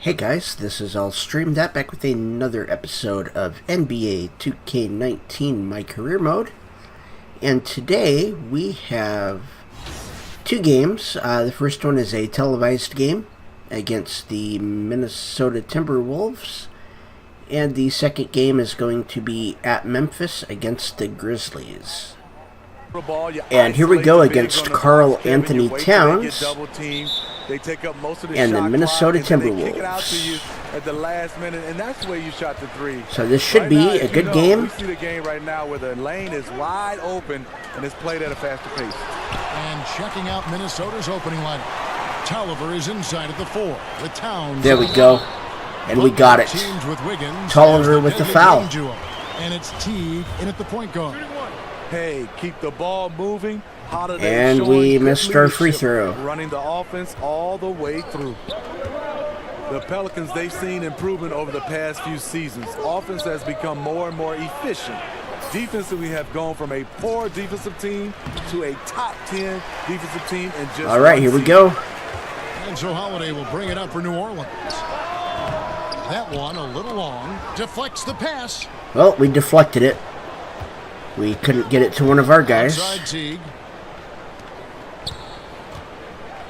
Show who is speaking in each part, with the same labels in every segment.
Speaker 1: Hey guys, this is All Streamed Up back with another episode of NBA 2k19 MyCareer mode. And today we have two games. The first one is a televised game against the Minnesota Timberwolves. And the second game is going to be at Memphis against the Grizzlies. And here we go against Karl Anthony Towns and the Minnesota Timberwolves. So this should be a good game.
Speaker 2: We see the game right now where the lane is wide open and it's played at a faster pace.
Speaker 3: And checking out Minnesota's opening lineup. Tolliver is inside at the 4 with Towns.
Speaker 1: There we go. And we got it. Tolliver with the foul.
Speaker 3: And it's Teague in at the point guard.
Speaker 2: Hey, keep the ball moving.
Speaker 1: And we missed our free throw.
Speaker 2: Running the offense all the way through. The Pelicans, they've seen improvement over the past few seasons. Offense has become more and more efficient. Defensively, we have gone from a poor defensive team to a top 10 defensive team in just
Speaker 1: all right, here we go.
Speaker 3: And so Holiday will bring it up for New Orleans. That one a little long. Deflects the pass.
Speaker 1: Well, we deflected it. We couldn't get it to one of our guys.
Speaker 3: Outside Teague.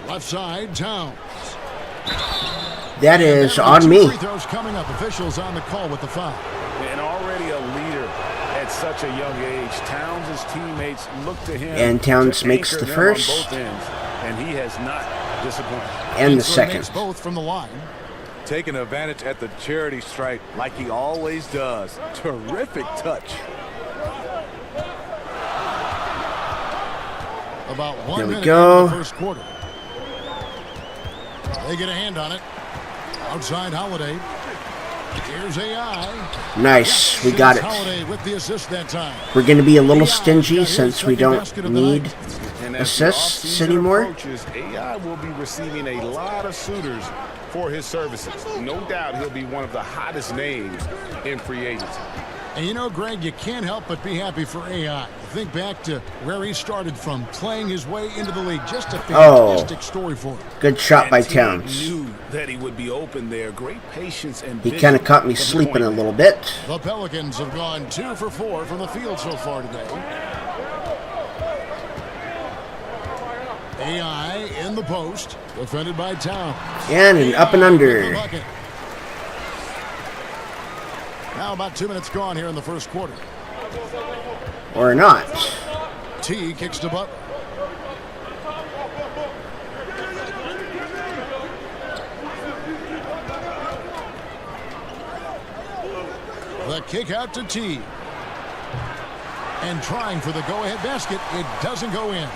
Speaker 3: Left side, Towns.
Speaker 1: That is on me.
Speaker 3: Free throws coming up. Officials on the call with the foul.
Speaker 4: And already a leader at such a young age. Towns' teammates look to him.
Speaker 1: And Towns makes the first.
Speaker 4: Both ends, and he has not disappointed.
Speaker 1: And the second.
Speaker 3: Both from the line.
Speaker 2: Taking advantage at the charity stripe like he always does. Terrific touch.
Speaker 3: About 1
Speaker 1: there we
Speaker 3: minute
Speaker 1: go.
Speaker 3: in the first quarter. They get a hand on it. Outside Holiday. Here's AI.
Speaker 1: Nice, we got it.
Speaker 3: Holiday with the assist that time.
Speaker 1: We're going to be a little stingy since we don't need assists anymore.
Speaker 4: AI will be receiving a lot of suitors for his services. No doubt he'll be one of the hottest names in free agency.
Speaker 3: And you know, Greg, you can't help but be happy for AI. Think back to where he started from, playing his way into the league. Just a fantastic story for him.
Speaker 1: Good shot by Towns.
Speaker 4: Knew that he would be open there. Great patience and
Speaker 1: he kind of caught me sleeping a little bit.
Speaker 3: The Pelicans have gone 2 for 4 from the field so far today. AI in the post, defended by Towns.
Speaker 1: And an up and under.
Speaker 3: Now about 2 minutes gone here in the first quarter.
Speaker 1: Or not.
Speaker 3: T kicks to Butler. The kick out to T. And trying for the go-ahead basket. It doesn't go in.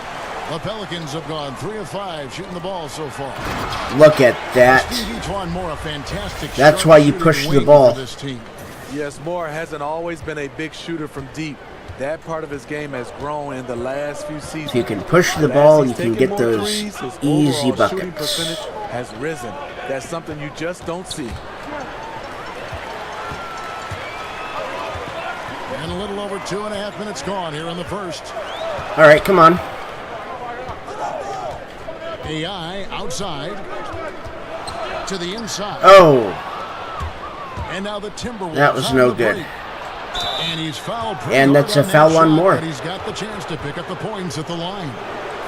Speaker 3: The Pelicans have gone 3 of 5 shooting the ball so far.
Speaker 1: Look at that.
Speaker 3: Moore, a fantastic
Speaker 1: That's why you push the ball.
Speaker 3: This team.
Speaker 2: Yes, Moore hasn't always been a big shooter from deep. That part of his game has grown in the last few seasons.
Speaker 1: If you can push the ball, you can get those easy buckets.
Speaker 2: Shooting percentage has risen. That's something you just don't see.
Speaker 3: And a little over 2.5 minutes gone here in the first.
Speaker 1: All right, come on.
Speaker 3: AI outside to the inside.
Speaker 1: Oh.
Speaker 3: And now the Timberwolves.
Speaker 1: That was no good.
Speaker 3: And he's fouled.
Speaker 1: And that's a foul on Moore.
Speaker 3: But he's got the chance to pick up the points at the line.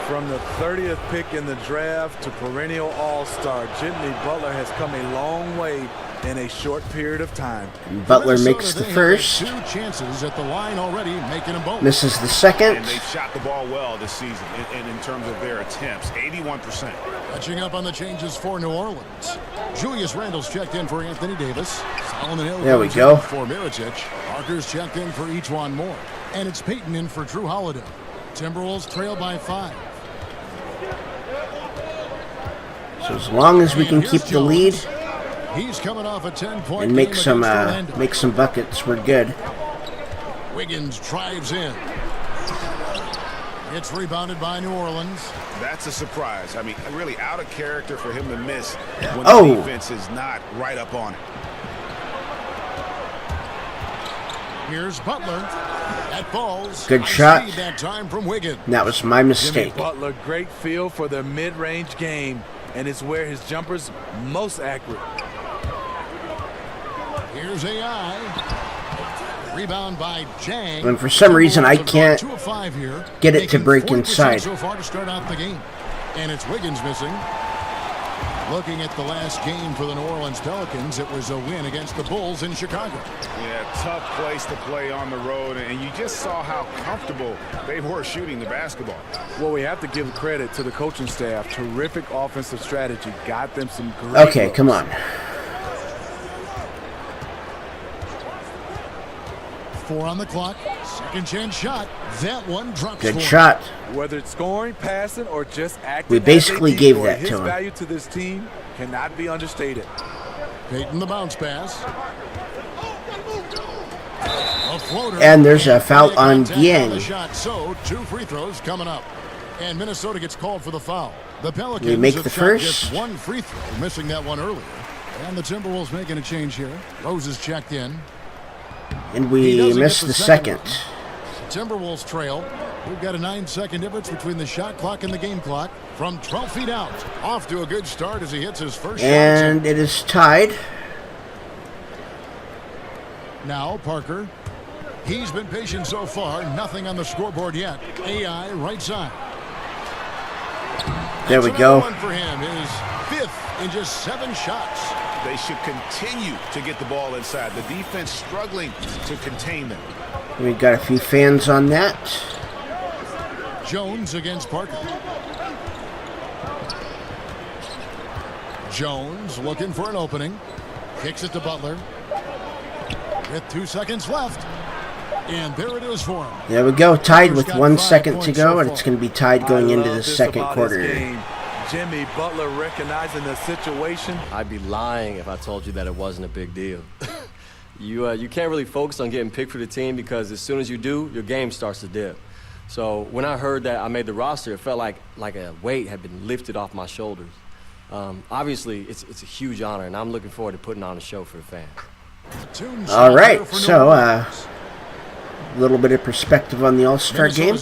Speaker 2: From the 30th pick in the draft to perennial all-star, Jimmy Butler has come a long way in a short period of time.
Speaker 1: Butler makes the first.
Speaker 3: 2 chances at the line already, making them both.
Speaker 1: Misses the second.
Speaker 4: And they've shot the ball well this season in terms of their attempts, 81%.
Speaker 3: Catching up on the changes for New Orleans. Julius Randle's checked in for Anthony Davis. Solomon Hill
Speaker 1: there we go.
Speaker 3: For Mirotic. Parker's checked in for Ejuan Moore. And it's Peyton in for Drew Holiday. Timberwolves trail by 5.
Speaker 1: So as long as we can keep the lead
Speaker 3: he's coming off a 10-point
Speaker 1: and make some buckets, we're good.
Speaker 3: Wiggins drives in. It's rebounded by New Orleans.
Speaker 4: That's a surprise. I mean, really out of character for him to miss when the defense is not right up on it.
Speaker 3: Here's Butler. That falls.
Speaker 1: Good shot.
Speaker 3: That time from Wiggins.
Speaker 1: That was my mistake.
Speaker 2: Jimmy Butler, great feel for the mid-range game, and it's where his jumper's most accurate.
Speaker 3: Here's AI. Rebound by Jang.
Speaker 1: And for some reason, I can't get it to break inside.
Speaker 3: So far to start out the game. And it's Wiggins missing. Looking at the last game for the New Orleans Pelicans, it was a win against the Bulls in Chicago.
Speaker 4: Yeah, tough place to play on the road, and you just saw how comfortable they were shooting the basketball.
Speaker 2: Well, we have to give credit to the coaching staff. Terrific offensive strategy. Got them some great
Speaker 1: Okay,
Speaker 2: looks.
Speaker 1: come on.
Speaker 3: Four on the clock. Second chance shot. That one drops.
Speaker 1: Good shot.
Speaker 2: Whether it's scoring, passing, or just acting,
Speaker 1: We basically
Speaker 2: as they
Speaker 1: gave
Speaker 2: do,
Speaker 1: that
Speaker 2: his
Speaker 1: to him.
Speaker 2: value to this team cannot be understated.
Speaker 3: Peyton the bounce pass. A floater.
Speaker 1: And there's a foul on Dieng.
Speaker 3: So 2 free throws coming up. And Minnesota gets called for the foul. The Pelicans
Speaker 1: We make
Speaker 3: have
Speaker 1: the
Speaker 3: shot
Speaker 1: first.
Speaker 3: just 1 free throw, missing that one earlier. And the Timberwolves making a change here. Rose is checked in.
Speaker 1: And
Speaker 3: He
Speaker 1: we
Speaker 3: doesn't
Speaker 1: missed
Speaker 3: get
Speaker 1: the second.
Speaker 3: Timberwolves trail. We've got a 9-second difference between the shot clock and the game clock. From 12 feet out. Off to a good start as he hits his first
Speaker 1: And
Speaker 3: shot.
Speaker 1: it is tied.
Speaker 3: Now Parker. He's been patient so far. Nothing on the scoreboard yet. AI right side.
Speaker 1: There we
Speaker 3: That's
Speaker 1: go.
Speaker 3: another one for him. His 5th in just 7 shots.
Speaker 4: They should continue to get the ball inside. The defense struggling to contain them.
Speaker 1: We've got a few fans on that.
Speaker 3: Jones against Parker. Jones looking for an opening. Kicks it to Butler. With 2 seconds left. And there it is for him.
Speaker 1: There we go. Tied with
Speaker 3: Got
Speaker 1: 1
Speaker 3: 5
Speaker 1: second to
Speaker 3: points
Speaker 1: go,
Speaker 3: so
Speaker 1: and it's going to be tied going
Speaker 2: I
Speaker 1: into
Speaker 2: love
Speaker 1: the
Speaker 2: this
Speaker 1: second
Speaker 2: about
Speaker 1: quarter.
Speaker 2: this game. Jimmy Butler recognizing the situation.
Speaker 5: I'd be lying if I told you that it wasn't a big deal. You can't really focus on getting picked for the team because as soon as you do, your game starts to dip. So when I heard that I made the roster, it felt like a weight had been lifted off my shoulders. Obviously, it's a huge honor, and I'm looking forward to putting on a show for the fans.
Speaker 1: All right, so a little bit of perspective on the All-Star game.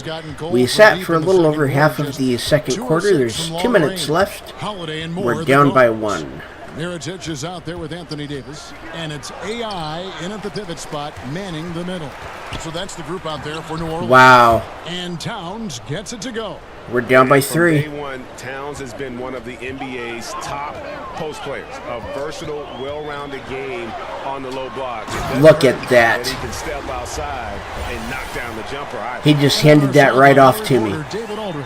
Speaker 1: We sat for a little over half of the second quarter. There's 2 minutes left. We're down by 1.
Speaker 3: Mirotic is out there with Anthony Davis, and it's AI in at the pivot spot, manning the middle. So that's the group out there for New Orleans.
Speaker 1: Wow.
Speaker 3: And Towns gets it to go.
Speaker 1: We're down by
Speaker 4: From
Speaker 1: 3.
Speaker 4: day one, Towns has been one of the NBA's top post players. A versatile, well-rounded game on the low block.
Speaker 1: Look at that.
Speaker 4: He can step outside and knock down the jumper.
Speaker 1: He just handed that right off to me.
Speaker 3: David Aldridge.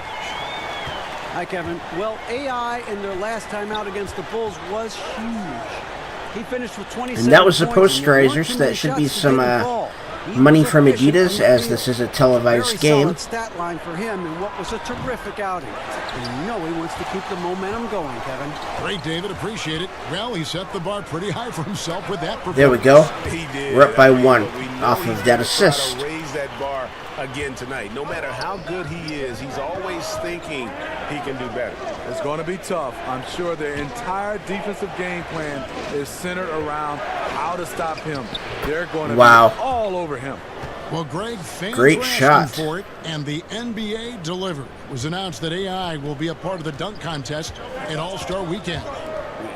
Speaker 6: Hi, Kevin. Well, AI in their last time out against the Bulls was huge. He finished with 27
Speaker 1: And that was the
Speaker 6: points, and there weren't
Speaker 1: posterizers,
Speaker 6: too
Speaker 1: so
Speaker 6: many
Speaker 1: that should be
Speaker 6: shots to
Speaker 1: some
Speaker 6: take the ball. He
Speaker 1: money
Speaker 6: was
Speaker 1: from
Speaker 6: efficient
Speaker 1: Adidas,
Speaker 6: the
Speaker 1: as
Speaker 6: field.
Speaker 1: this is a televised
Speaker 6: Very
Speaker 1: game.
Speaker 6: solid stat line for him in what was a terrific outing. And you know he wants to keep the momentum going, Kevin.
Speaker 3: Great, David. Appreciate it. Well, he set the bar pretty high for himself with that performance.
Speaker 1: There we go.
Speaker 4: He did.
Speaker 1: We're up by 1
Speaker 4: We know
Speaker 1: off
Speaker 4: he's
Speaker 1: of that
Speaker 4: gonna
Speaker 1: assist.
Speaker 4: Raise that bar again tonight. No matter how good he is, he's always thinking he can do better.
Speaker 2: It's going to be tough. I'm sure their entire defensive game plan is centered around how to stop him. They're going to
Speaker 1: Wow.
Speaker 2: be all over him.
Speaker 3: Well, Greg, fans
Speaker 1: Great
Speaker 3: were
Speaker 1: shot.
Speaker 3: asking for it, and the NBA delivered. It was announced that AI will be a part of the dunk contest in All-Star Weekend.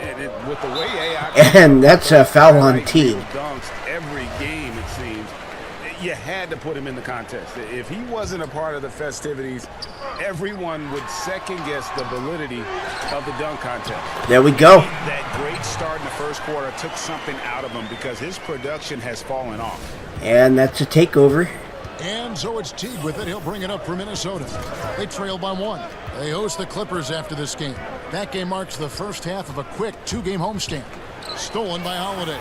Speaker 4: And with the way AI
Speaker 1: And that's a foul on Teague.
Speaker 4: dunks every game, it seems. You had to put him in the contest. If he wasn't a part of the festivities, everyone would second-guess the validity of the dunk contest.
Speaker 1: There we go.
Speaker 4: That great start in the first quarter took something out of him because his production has fallen off.
Speaker 1: And that's a takeover.
Speaker 3: And so it's Teague with it. He'll bring it up for Minnesota. They trail by 1. They host the Clippers after this game. That game marks the first half of a quick 2-game homestand. Stolen by Holiday.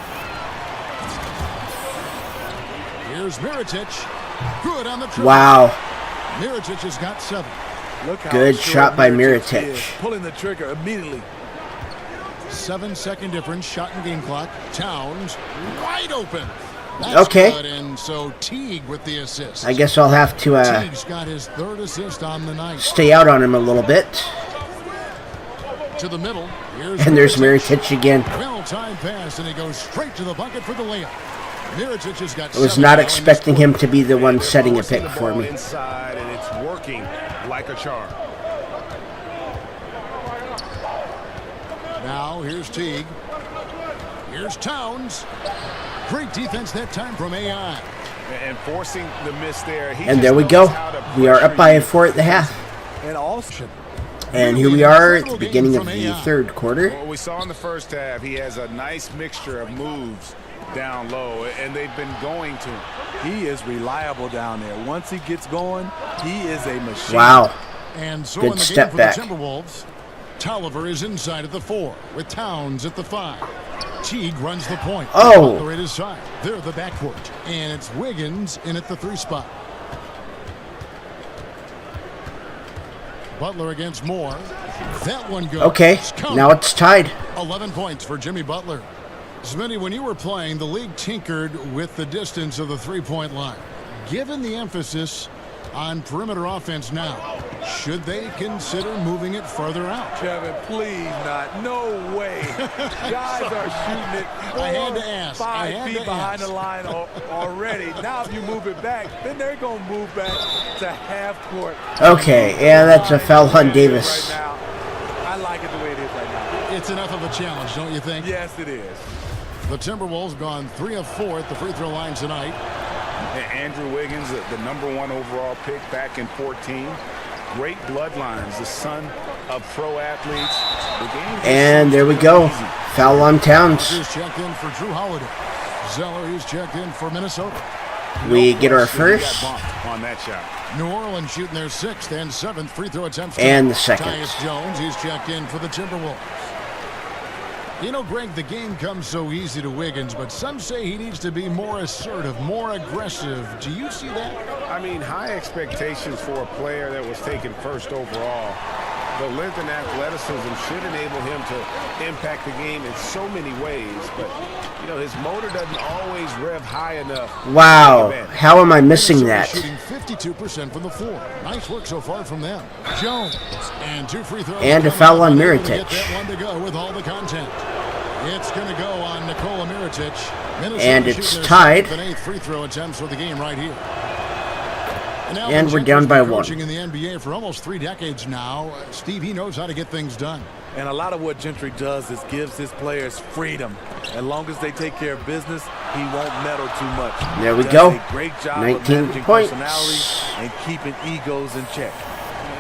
Speaker 3: Here's Mirotic. Good on the trip.
Speaker 1: Wow.
Speaker 3: Mirotic has got 7.
Speaker 2: Look how
Speaker 1: Good
Speaker 2: sure
Speaker 1: shot by
Speaker 2: Mirotic
Speaker 1: Mirotic.
Speaker 2: is, pulling the trigger immediately.
Speaker 3: 7-second difference. Shot and game clock. Towns wide open. That's
Speaker 1: Okay.
Speaker 3: good, and so Teague with the assist.
Speaker 1: I guess I'll have to
Speaker 3: Teague's got his 3rd assist on the night.
Speaker 1: stay out on him a little bit.
Speaker 3: To the middle. Here's
Speaker 1: And there's Mirotic again.
Speaker 3: Well-timed pass, and he goes straight to the bucket for the layup. Mirotic has got
Speaker 1: I was
Speaker 3: 7
Speaker 1: not
Speaker 3: now in
Speaker 1: expecting
Speaker 3: this
Speaker 1: him to be the one
Speaker 4: They're
Speaker 1: setting a
Speaker 4: forcing
Speaker 1: pick
Speaker 4: the
Speaker 1: for
Speaker 4: ball
Speaker 1: me.
Speaker 4: inside, and it's working like a charm.
Speaker 3: quarter. Now here's Teague. Here's Towns. Great defense that time from AI.
Speaker 4: And forcing the miss there.
Speaker 1: And there we go. We are up by 4 at the half.
Speaker 2: And also,
Speaker 1: And here we are at the beginning of the third quarter.
Speaker 4: What we saw in the first half, he has a nice mixture of moves down low, and they've been going to him.
Speaker 2: he is reliable down there. Once he gets going, he is a machine.
Speaker 1: Wow.
Speaker 3: And so
Speaker 1: Good
Speaker 3: in the
Speaker 1: step
Speaker 3: game for
Speaker 1: back.
Speaker 3: the Timberwolves, Tolliver is inside at the 4 with Towns at the 5. Teague runs the point.
Speaker 1: Oh.
Speaker 3: Butler at his side. They're the backcourt. And it's Wiggins in at the 3 spot. Butler against Moore. That one goes.
Speaker 1: Okay, now it's tied.
Speaker 3: 11 points for Jimmy Butler. Smitty, when you were playing, the league tinkered with the distance of the three-point line. Given the emphasis on perimeter offense now, should they consider moving it further out?
Speaker 2: Kevin, please not. No way. Guys are shooting it 5 feet behind the line already. Now if you move it back, then they're going to move back to half court.
Speaker 1: Okay, yeah, that's a foul on Davis.
Speaker 2: Right now, I like it the way it is right now.
Speaker 3: It's enough of a challenge, don't you think?
Speaker 2: Yes, it is.
Speaker 3: The Timberwolves gone 3 of 4 at the free throw line tonight.
Speaker 4: Andrew Wiggins, the #1 overall pick back in 14. Great bloodlines, the son of pro athletes.
Speaker 1: And there we go. Foul on Towns.
Speaker 3: He's checked in for Drew Holiday. Zeller, he's checked in for Minnesota.
Speaker 1: We get our first.
Speaker 4: On that shot.
Speaker 3: New Orleans shooting their 6th and 7th free throw attempts.
Speaker 1: And the second.
Speaker 3: Tyus Jones, he's checked in for the Timberwolves. You know, Greg, the game comes so easy to Wiggins, but some say he needs to be more assertive, more aggressive. Do you see that?
Speaker 4: I mean, high expectations for a player that was taken first overall. The length and athleticism should enable him to impact the game in so many ways, but, you know, his motor doesn't always rev high enough.
Speaker 1: Wow, how am I missing that?
Speaker 3: Shooting 52% from the floor. Nice work so far from them. Jones and 2 free throws.
Speaker 1: And a foul on Mirotic.
Speaker 3: Get that one to go with all the content. It's going to go on Nikola Mirotic. Minnesota
Speaker 1: And it's
Speaker 3: shooting their
Speaker 1: tied.
Speaker 3: 7th and 8th free throw attempts for the game right here.
Speaker 1: And we're down by 1.
Speaker 3: Coaching in the NBA for almost 3 decades now. Steve, he knows how to get things done.
Speaker 2: And a lot of what Gentry does is gives his players freedom. As long as they take care of business, he won't meddle too much.
Speaker 1: There we
Speaker 2: He
Speaker 1: go.
Speaker 2: does a great job
Speaker 1: 19
Speaker 2: of managing
Speaker 1: points.
Speaker 2: personalities and keeping egos in check.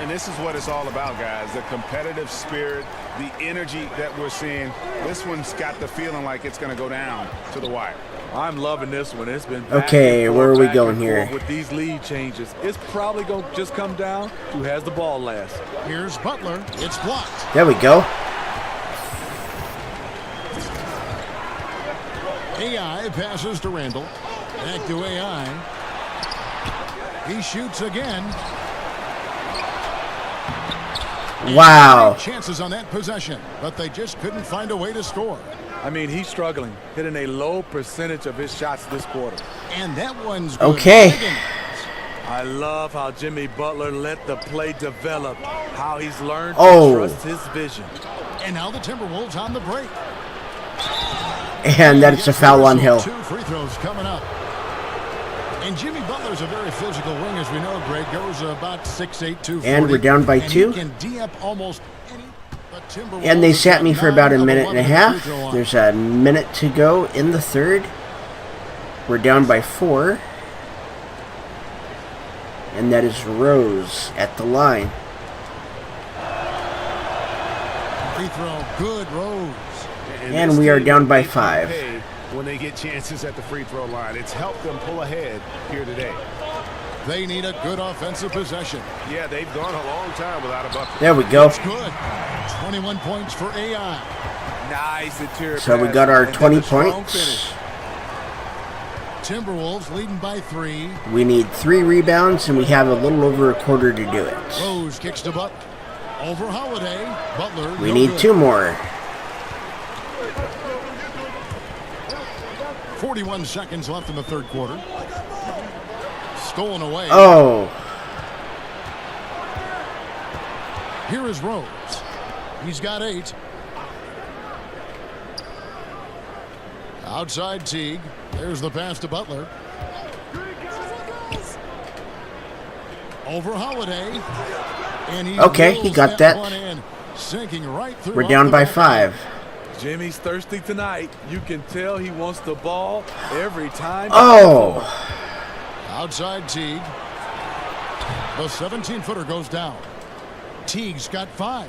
Speaker 4: And this is what it's all about, guys. The competitive spirit, the energy that we're seeing. This one's got the feeling like it's going to go down to the wire.
Speaker 2: I'm loving this one. It's been back
Speaker 1: Okay,
Speaker 2: and forth,
Speaker 1: where are we
Speaker 2: back
Speaker 1: going
Speaker 2: and
Speaker 1: here?
Speaker 2: forth with these lead changes. It's probably going to just come down to who has the ball last.
Speaker 3: Here's Butler. It's blocked.
Speaker 1: There we go.
Speaker 3: AI passes to Randall. Back to AI. He shoots again.
Speaker 1: Wow.
Speaker 3: Chances on that possession, but they just couldn't find a way to score.
Speaker 2: I mean, he's struggling, hitting a low percentage of his shots this quarter.
Speaker 3: And that one's good.
Speaker 1: Okay.
Speaker 3: Wiggins.
Speaker 2: I love how Jimmy Butler let the play develop, how he's learned
Speaker 1: Oh.
Speaker 2: to trust his vision.
Speaker 3: And now the Timberwolves on the break.
Speaker 1: And that's a foul on Hill.
Speaker 3: 2 free throws coming up. And Jimmy Butler's a very physical wing, as we know, Greg. Goes about 6'8", 240.
Speaker 1: And we're down by 2.
Speaker 3: And he can D up almost any. The Timberwolves
Speaker 1: And they sat
Speaker 3: have
Speaker 1: me for about a
Speaker 3: 9
Speaker 1: minute
Speaker 3: of
Speaker 1: and a
Speaker 3: 11
Speaker 1: half.
Speaker 3: free throw line.
Speaker 1: There's a minute to go in the third. We're down by 4. And that is Rose at the line.
Speaker 3: Free throw, good, Rose.
Speaker 1: And
Speaker 4: this
Speaker 1: we are
Speaker 4: team,
Speaker 1: down by
Speaker 4: they
Speaker 1: 5.
Speaker 4: pay when they get chances at the free throw line. It's helped them pull ahead here today.
Speaker 3: They need a good offensive possession.
Speaker 4: Yeah, they've gone a long time without a bucket.
Speaker 1: There we go.
Speaker 3: It's good. 21 points for AI.
Speaker 2: Nice interior
Speaker 1: So we
Speaker 2: pass,
Speaker 1: got our
Speaker 2: and then
Speaker 1: 20
Speaker 2: a strong
Speaker 1: points.
Speaker 2: finish.
Speaker 3: Timberwolves leading by 3.
Speaker 1: We need 3 rebounds, and we have a little over a quarter to do it.
Speaker 3: Rose kicks to Butler. Over Holiday. Butler.
Speaker 1: We
Speaker 3: no
Speaker 1: need
Speaker 3: good.
Speaker 1: 2 more.
Speaker 3: 41 seconds left in the third quarter. Stolen away.
Speaker 1: Oh,
Speaker 3: Here is Rose. He's got 8. Outside Teague. There's the pass to Butler. Over Holiday. And he
Speaker 1: Okay, he
Speaker 3: rolls
Speaker 1: got that.
Speaker 3: one in, sinking right through
Speaker 1: we're
Speaker 3: off
Speaker 1: down
Speaker 3: the
Speaker 1: by
Speaker 3: back.
Speaker 1: 5.
Speaker 2: Jimmy's thirsty tonight. You can tell he wants the ball every time.
Speaker 1: Oh!
Speaker 3: Outside Teague. The 17-footer goes down. Teague's got 5.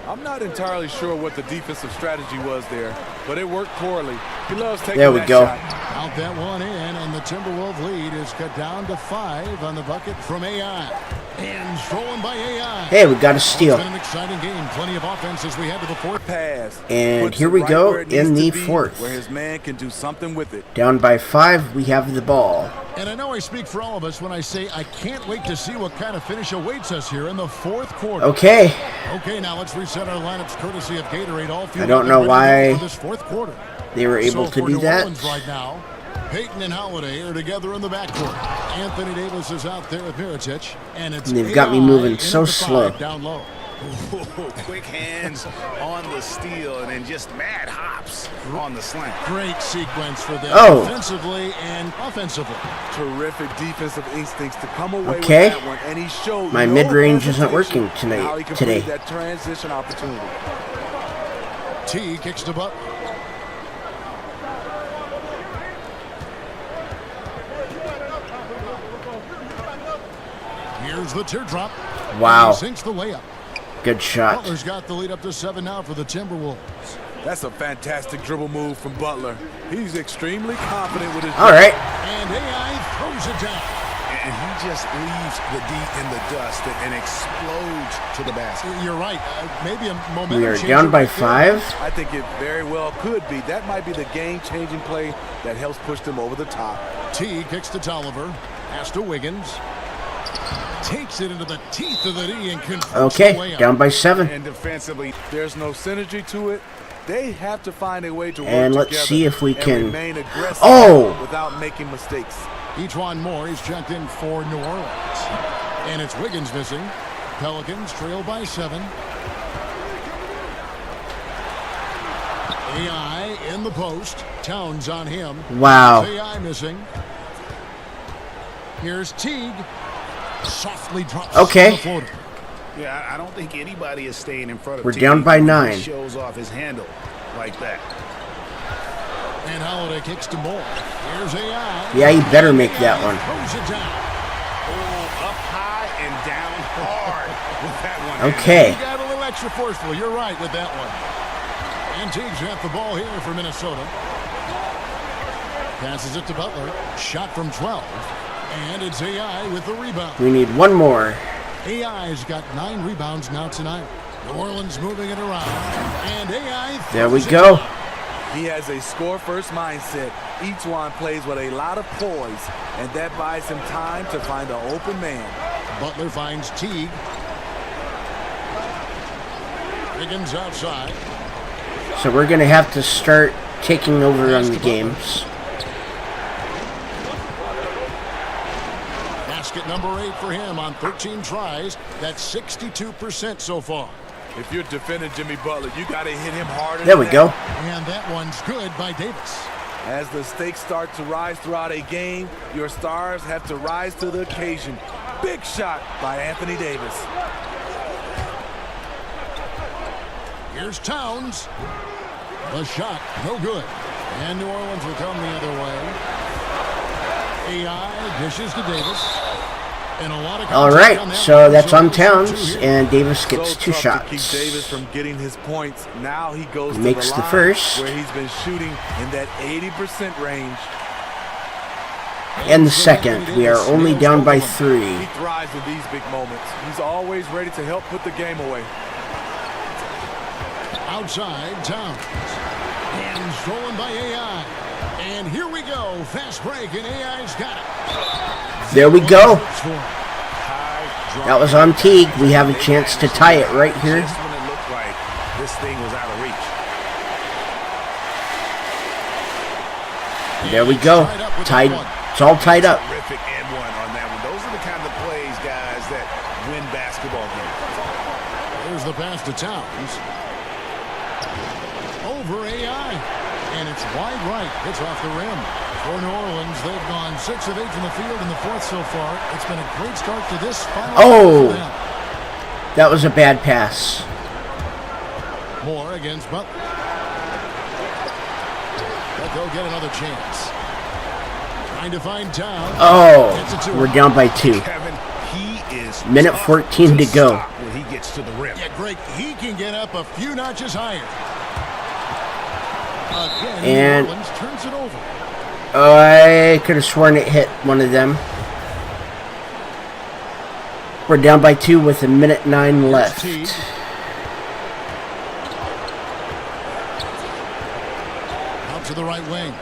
Speaker 2: I'm not entirely sure what the defensive strategy was there, but it worked poorly. He loves taking
Speaker 1: there we
Speaker 2: that
Speaker 1: go.
Speaker 2: shot.
Speaker 3: Out that one in, and the Timberwolves lead is cut down to 5 on the bucket from AI. And stolen by AI.
Speaker 1: Hey, we got a steal.
Speaker 3: It's been an exciting game. Plenty of offense as we head to the fourth.
Speaker 2: Pass.
Speaker 1: And
Speaker 2: Puts
Speaker 1: here
Speaker 2: it
Speaker 1: we
Speaker 2: right
Speaker 1: go
Speaker 2: where it
Speaker 1: in
Speaker 2: needs
Speaker 1: the
Speaker 2: to be,
Speaker 1: fourth.
Speaker 2: where his man can do something with it.
Speaker 1: Down by 5, we have the ball.
Speaker 3: And I know I speak for all of us when I say I can't wait to see what kind of finish awaits us here in the fourth quarter.
Speaker 1: Okay.
Speaker 3: Okay, now let's reset our lineups courtesy of Gatorade. All
Speaker 1: I don't know why
Speaker 3: for this fourth quarter.
Speaker 1: they were able
Speaker 3: So
Speaker 1: to
Speaker 3: for
Speaker 1: do
Speaker 3: New
Speaker 1: that.
Speaker 3: Orleans right now, Peyton and Holiday are together in the backcourt. Anthony Davis is out there with Mirotic, and it's
Speaker 1: And they've got me
Speaker 3: AI
Speaker 1: moving
Speaker 3: in
Speaker 1: so
Speaker 3: at the 5
Speaker 1: slow.
Speaker 3: down low.
Speaker 4: Quick hands on the steal and then just mad hops on the slant.
Speaker 3: Great sequence for them
Speaker 1: Oh.
Speaker 3: defensively and offensively.
Speaker 2: Terrific defensive instincts to come away
Speaker 1: Okay.
Speaker 2: with that one, and he showed
Speaker 1: My
Speaker 2: no
Speaker 1: mid-range isn't
Speaker 2: hesitation
Speaker 1: working tonight-
Speaker 2: in how he
Speaker 1: today.
Speaker 2: completed that transition opportunity.
Speaker 3: T kicks to Butler. Here's the teardrop.
Speaker 1: Wow.
Speaker 3: And he sinks the layup.
Speaker 1: Good shot.
Speaker 3: Butler's got the lead up to 7 now for the Timberwolves.
Speaker 2: That's a fantastic dribble move from Butler. He's extremely confident with his
Speaker 1: All right.
Speaker 3: And AI throws it down.
Speaker 4: And he just leaves the D in the dust and explodes to the basket.
Speaker 3: You're right. Maybe a momentum
Speaker 1: We are
Speaker 3: changer
Speaker 1: down by
Speaker 3: right there.
Speaker 1: 5.
Speaker 2: I think it very well could be. That might be the game-changing play that helps push them over the top.
Speaker 3: T kicks to Tolliver. Pass to Wiggins. Takes it into the teeth of the D and converts the
Speaker 1: Okay,
Speaker 3: layup.
Speaker 1: down by 7.
Speaker 4: And defensively,
Speaker 2: There's no synergy to it. They have to find a way to work
Speaker 1: And let's
Speaker 2: together
Speaker 1: see if we
Speaker 2: and
Speaker 1: can-
Speaker 2: remain aggressive
Speaker 1: Oh!
Speaker 2: without making mistakes.
Speaker 3: Ejuan Moore is checked in for New Orleans. And it's Wiggins missing. Pelicans trail by 7. AI in the post. Towns on him.
Speaker 1: Wow.
Speaker 3: AI missing. Here's Teague. Softly drops
Speaker 1: Okay.
Speaker 3: on the floater.
Speaker 4: yeah, I don't think anybody is staying in front of
Speaker 1: We're
Speaker 4: Teague.
Speaker 1: down by
Speaker 4: He
Speaker 1: 9.
Speaker 4: shows off his handle like that.
Speaker 3: And Holiday kicks to Moore. Here's AI.
Speaker 1: Yeah, you better make that one.
Speaker 3: Throws it down.
Speaker 4: Oh, up high and down hard with that one.
Speaker 1: Okay.
Speaker 3: He got a little extra forceful. You're right with that one. And Teague's got the ball here for Minnesota. Passes it to Butler. Shot from 12. And it's AI with the rebound.
Speaker 1: We need one more.
Speaker 3: AI's got 9 rebounds now tonight. New Orleans moving it around. And AI
Speaker 1: There we
Speaker 3: throws it
Speaker 1: go.
Speaker 3: down.
Speaker 2: He has a score-first mindset. Each one plays with a lot of poise, and that buys him time to find an open man.
Speaker 3: Butler finds Teague. Wiggins outside.
Speaker 1: So we're going to have to start taking over on the games.
Speaker 3: Basket number 8 for him on 13 tries. That's 62% so far.
Speaker 2: If you're defending Jimmy Butler, you got to hit him harder.
Speaker 1: There
Speaker 2: than
Speaker 1: we
Speaker 2: that.
Speaker 1: go.
Speaker 3: And that one's good by Davis.
Speaker 2: As the stakes start to rise throughout a game, your stars have to rise to the occasion. Big shot by Anthony Davis.
Speaker 3: Here's Towns. The shot, no good. And New Orleans will come the other way. AI dishes to Davis. And a lot of
Speaker 1: All
Speaker 3: contact
Speaker 1: right,
Speaker 3: on that
Speaker 1: so
Speaker 3: one,
Speaker 1: that's on
Speaker 3: it's 2
Speaker 1: Towns,
Speaker 3: here.
Speaker 1: and Davis gets
Speaker 2: So
Speaker 1: 2
Speaker 2: tough
Speaker 1: shots.
Speaker 2: to keep Davis from getting his points. Now he goes
Speaker 1: Makes
Speaker 2: to
Speaker 1: the
Speaker 2: line
Speaker 1: first.
Speaker 2: where he's been shooting in that 80% range.
Speaker 1: And the second, we are only down by 3.
Speaker 2: He thrives in these big moments. He's always ready to help put the game away.
Speaker 3: Outside, Towns. And stolen by AI. And here we go. Fast break, and AI's got it.
Speaker 1: There we go.
Speaker 4: High
Speaker 1: That was on Teague. We have a chance to tie it right here.
Speaker 4: Just when it looked like this thing was out of reach.
Speaker 1: There we go. Tied. It's all tied up.
Speaker 4: Terrific and one on that one. Those are the kind of plays, guys, that win basketball games.
Speaker 3: There's the pass to Towns. Over AI. And it's wide right. It's off the rim. For New Orleans, they've gone 6 of 8 from the field in the fourth so far. It's been a great start to this final.
Speaker 1: Oh!
Speaker 3: for them.
Speaker 1: That was a bad pass.
Speaker 3: Moore against Butler. they'll get another chance. Trying to find Town.
Speaker 1: Oh, we're down by 2.
Speaker 4: Kevin, he is
Speaker 1: Minute 14 to go.
Speaker 4: when he gets to the rim.
Speaker 3: Yeah, Greg, he can get up a few notches higher. Again,
Speaker 1: And
Speaker 3: New Orleans turns it over.
Speaker 1: I could have sworn it hit one of them. We're down by 2 with a minute 9 left.
Speaker 3: Out to the right wing.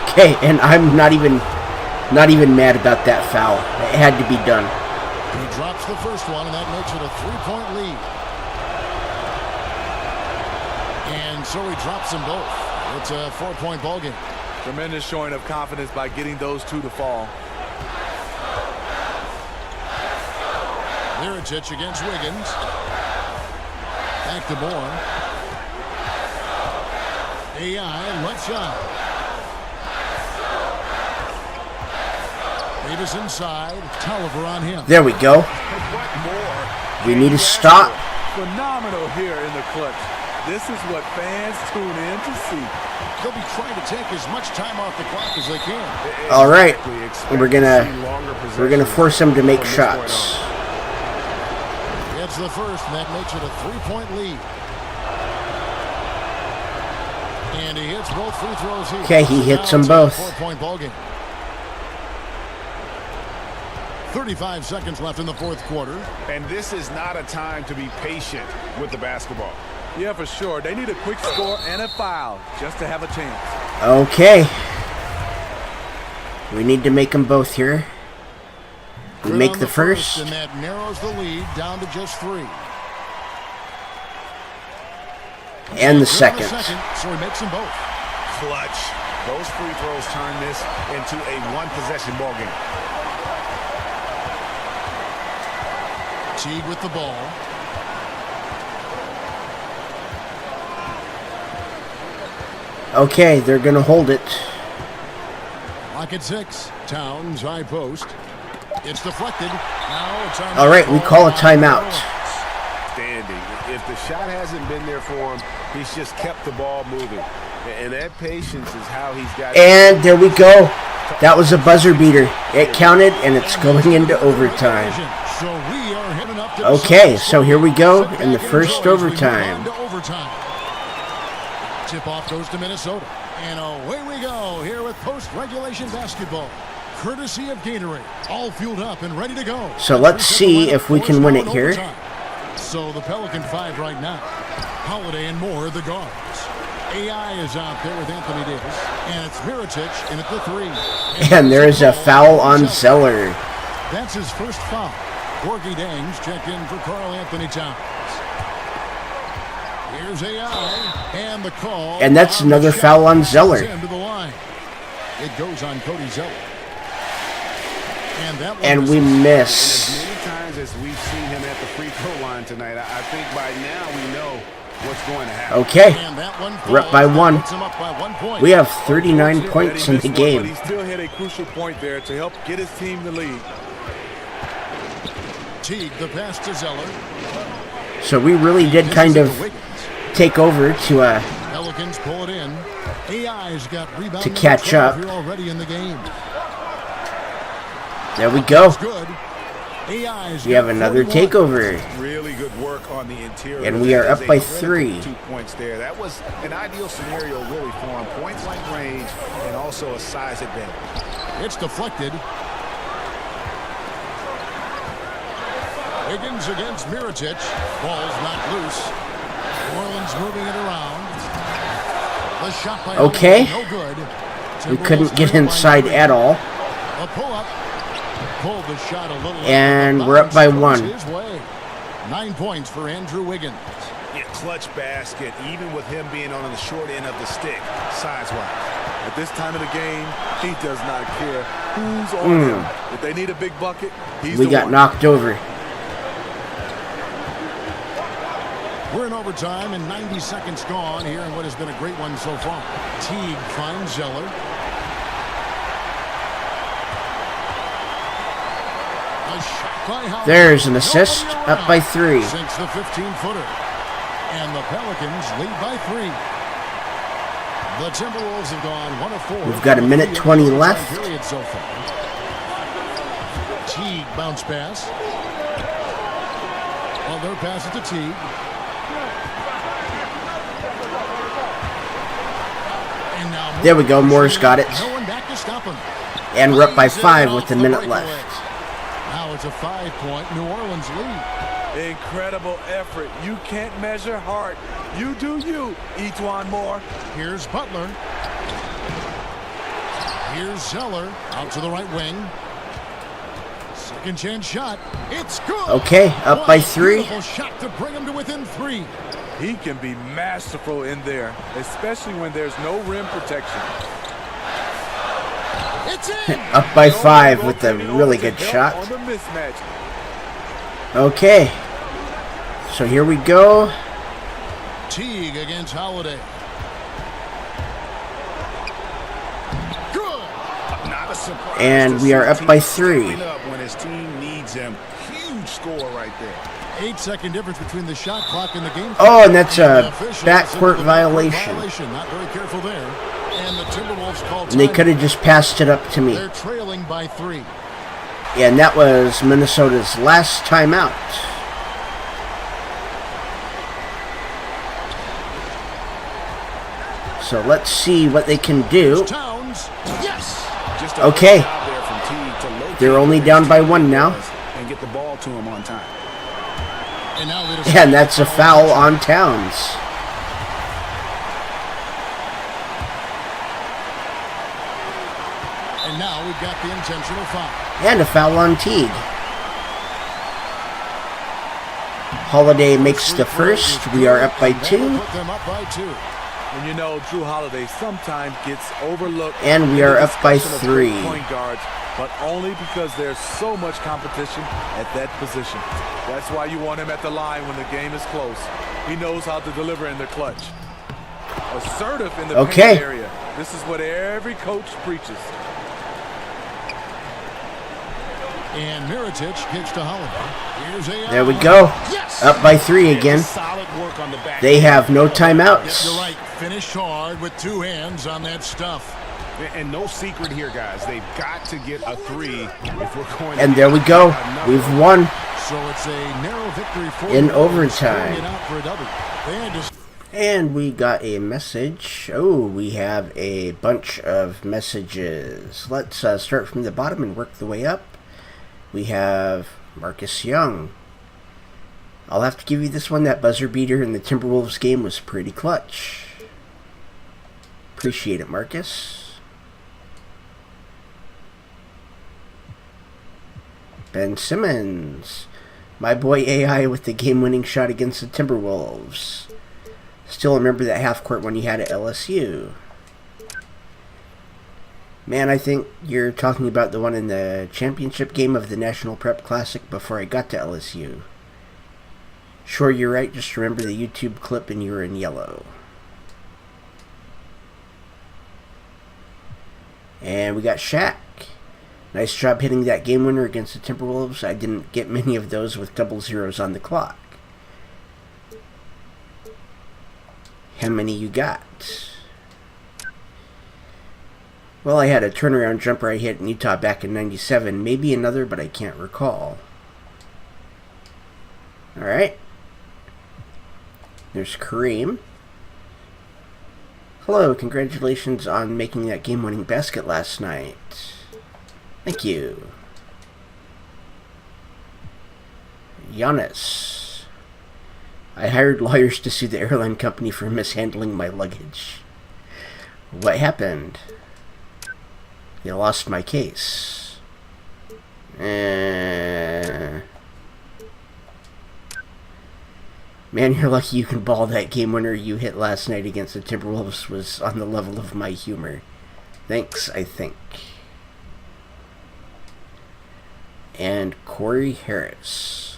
Speaker 1: Okay, and I'm not even mad about that foul. It had to be done.
Speaker 3: He drops the first one, and that makes it a 3-point lead. And so he drops them both. It's a 4-point ball game.
Speaker 2: Tremendous showing of confidence by getting those 2 to fall.
Speaker 3: Mirotic against Wiggins. Back to Moore. AI left shot. Davis inside. Tolliver on him.
Speaker 1: There we go. We need to stop.
Speaker 2: Phenomenal here in the clutch. This is what fans tune in to see.
Speaker 3: They'll be trying to take as much time off the clock as they can.
Speaker 1: All right, we're gonna force them to make shots.
Speaker 3: It's the first, and that makes it a 3-point lead. And he hits both free throws here.
Speaker 1: Okay, he hits them both.
Speaker 3: 4-point ball game. 35 seconds left in the fourth quarter.
Speaker 4: And this is not a time to be patient with the basketball.
Speaker 2: Yeah, for sure. They need a quick score and a foul just to have a chance.
Speaker 1: Okay. We need to make them both here. We make the first.
Speaker 3: And that narrows the lead down to just 3.
Speaker 1: And the second.
Speaker 3: So he makes them both.
Speaker 4: Clutch. Those free throws turn this into a one-possession ball game.
Speaker 3: Teague with the ball.
Speaker 1: Okay, they're going to hold it.
Speaker 3: Lock at 6. Towns, high post. It's deflected. Now it's on.
Speaker 1: All right, we call a timeout.
Speaker 4: Standing. If the shot hasn't been there for him, he's just kept the ball moving. And that patience is how he's got.
Speaker 1: And there we go. That was a buzzer beater. It counted, and it's going into overtime. Okay, so here we go in the first overtime.
Speaker 3: Tip-off goes to Minnesota. And away we go here with post-regulation basketball. Courtesy of Gatorade. All fueled up and ready to go.
Speaker 1: So let's see if we can win it here.
Speaker 3: So the Pelican 5 right now. Holiday and Moore, the guards. AI is out there with Anthony Davis. And it's Mirotic in at the 3.
Speaker 1: And there is a foul on Zeller.
Speaker 3: That's his first foul. Gorgie Dangs checked in for Karl Anthony Towns. Here's AI and the call.
Speaker 1: And that's another foul on Zeller.
Speaker 3: Into the line. It goes on Cody Zeller.
Speaker 1: And we miss.
Speaker 4: As many times as we've seen him at the free throw line tonight, I think by now we know what's going to happen.
Speaker 1: Okay, we're up by 1. We have 39 points in the game.
Speaker 2: But he still hit a crucial point there to help get his team the lead.
Speaker 3: Teague, the pass to Zeller.
Speaker 1: So we really did kind of take over to
Speaker 3: Pelicans pull it in. AI's got rebound
Speaker 1: to catch up.
Speaker 3: Already in the game.
Speaker 1: There we go.
Speaker 3: Good.
Speaker 1: We have another takeover.
Speaker 4: Really good work on the interior.
Speaker 1: And we are up by 3.
Speaker 4: 2 points there. That was an ideal scenario really for him. Points like range and also a size advantage.
Speaker 3: It's deflected. Higgins against Mirotic. Ball's not loose. New Orleans moving it around. The shot by
Speaker 1: okay.
Speaker 3: No good.
Speaker 1: We couldn't get inside at all.
Speaker 3: A pull-up. Pulled the shot a little.
Speaker 1: And we're up by 1.
Speaker 3: 9 points for Andrew Wiggins.
Speaker 4: Yeah, clutch basket, even with him being on the short end of the stick, size-wise.
Speaker 2: At this time of the game, he does not care who's on him. If they need a big bucket, he's
Speaker 1: We got knocked over.
Speaker 3: We're in overtime and 90 seconds gone here in what has been a great one so far. Teague finds Zeller.
Speaker 1: There's an assist, up by 3.
Speaker 3: Sinks the 15-footer. And the Pelicans lead by 3. The Timberwolves have gone 1 of 4.
Speaker 1: We've got a minute 20 left.
Speaker 3: Period so far. Teague bounce pass. Butler passes to Teague. And now
Speaker 1: There we go. Moore's got it.
Speaker 3: no one back to stop him.
Speaker 1: And we're up by
Speaker 3: Lays it
Speaker 1: 5
Speaker 3: off
Speaker 1: with a
Speaker 3: the
Speaker 1: minute
Speaker 3: breakaway.
Speaker 1: left.
Speaker 3: Now it's a 5-point New Orleans lead.
Speaker 2: Incredible effort. You can't measure heart. You do you, Etwan Moore.
Speaker 3: Here's Butler. Here's Zeller out to the right wing. Second chance shot. It's good.
Speaker 1: Okay, up
Speaker 3: What
Speaker 1: by
Speaker 3: a
Speaker 1: 3.
Speaker 3: beautiful shot to bring him to within 3.
Speaker 2: He can be masterful in there, especially when there's no rim protection.
Speaker 3: It's in.
Speaker 1: Up by 5 with a really good shot.
Speaker 2: On the mismatch.
Speaker 1: Okay. So here we go.
Speaker 3: Teague against Holiday. Good.
Speaker 4: Not a surprise.
Speaker 1: And
Speaker 4: to
Speaker 1: we are
Speaker 4: see
Speaker 1: up
Speaker 4: a
Speaker 1: by
Speaker 4: team
Speaker 1: 3.
Speaker 4: stepping up when his team needs him. Huge score right there.
Speaker 3: 8-second difference between the shot clock and the game.
Speaker 1: Oh, and that's a
Speaker 3: Officials
Speaker 1: backcourt
Speaker 3: into the
Speaker 1: violation.
Speaker 3: Not very careful there. And the Timberwolves called
Speaker 1: And they
Speaker 3: time.
Speaker 1: could have just passed it up to me.
Speaker 3: They're trailing by 3.
Speaker 1: And that was Minnesota's last timeout. So let's see what they can do.
Speaker 3: Towns. Yes.
Speaker 4: Just a
Speaker 1: Okay.
Speaker 4: good job there from Teague to locate
Speaker 1: They're only
Speaker 4: where
Speaker 1: down
Speaker 4: his
Speaker 1: by
Speaker 4: teammate
Speaker 1: 1 now.
Speaker 4: was and get the ball to him on time.
Speaker 3: And now they decide
Speaker 1: And that's a foul on Towns.
Speaker 3: And now we've got the intentional foul.
Speaker 1: And a foul on Teague. Holiday makes the first. We are up by
Speaker 3: That'll
Speaker 1: 2.
Speaker 3: Put them up by 2.
Speaker 2: And you know, Drew Holiday sometimes gets overlooked.
Speaker 1: And we
Speaker 2: in
Speaker 1: are
Speaker 2: the
Speaker 1: up by
Speaker 2: discussion of great
Speaker 1: 3.
Speaker 2: Point guards, but only because there's so much competition at that position. That's why you want him at the line when the game is close. He knows how to deliver in the clutch. Assertive in the
Speaker 1: Okay.
Speaker 2: paint area. This is what every coach preaches.
Speaker 3: And Mirotic gets to Holiday. Here's a
Speaker 1: There we go.
Speaker 3: Yes.
Speaker 1: Up by 3 again.
Speaker 4: Solid work on the back.
Speaker 1: They have no
Speaker 3: Yep,
Speaker 1: timeouts.
Speaker 3: you're right. Finish hard with 2 hands on that stuff.
Speaker 4: And no secret here, guys. They've got to get a 3 if we're going to
Speaker 1: And there we go. We've won
Speaker 3: So it's a narrow victory for
Speaker 1: in
Speaker 3: them.
Speaker 1: overtime.
Speaker 3: Scoring it out for a W. They had to
Speaker 1: And we got a message. Oh, we have a bunch of messages. Let's start from the bottom and work the way up. We have Marcus Young. I'll have to give you this one. That buzzer beater in the Timberwolves game was pretty clutch. Appreciate it, Marcus. Ben Simmons. My boy AI with the game-winning shot against the Timberwolves. Still remember that half-court one he had at LSU. Man, I think you're talking about the one in the championship game of the National Prep Classic before I got to LSU. Sure, you're right. Just remember the YouTube clip and you were in yellow. And we got Shaq. Nice job hitting that game winner against the Timberwolves. I didn't get many of those with double zeros on the clock. How many you got? Well, I had a turnaround jumper I hit in Utah back in '97. Maybe another, but I can't recall. Alright. There's Kareem. Hello, congratulations on making that game-winning basket last night. Thank you. Giannis. I hired lawyers to sue the airline company for mishandling my luggage. What happened? They lost my case. Man, you're lucky you can ball. That game winner you hit last night against the Timberwolves was on the level of my humor. Thanks, I think. And Corey Harris.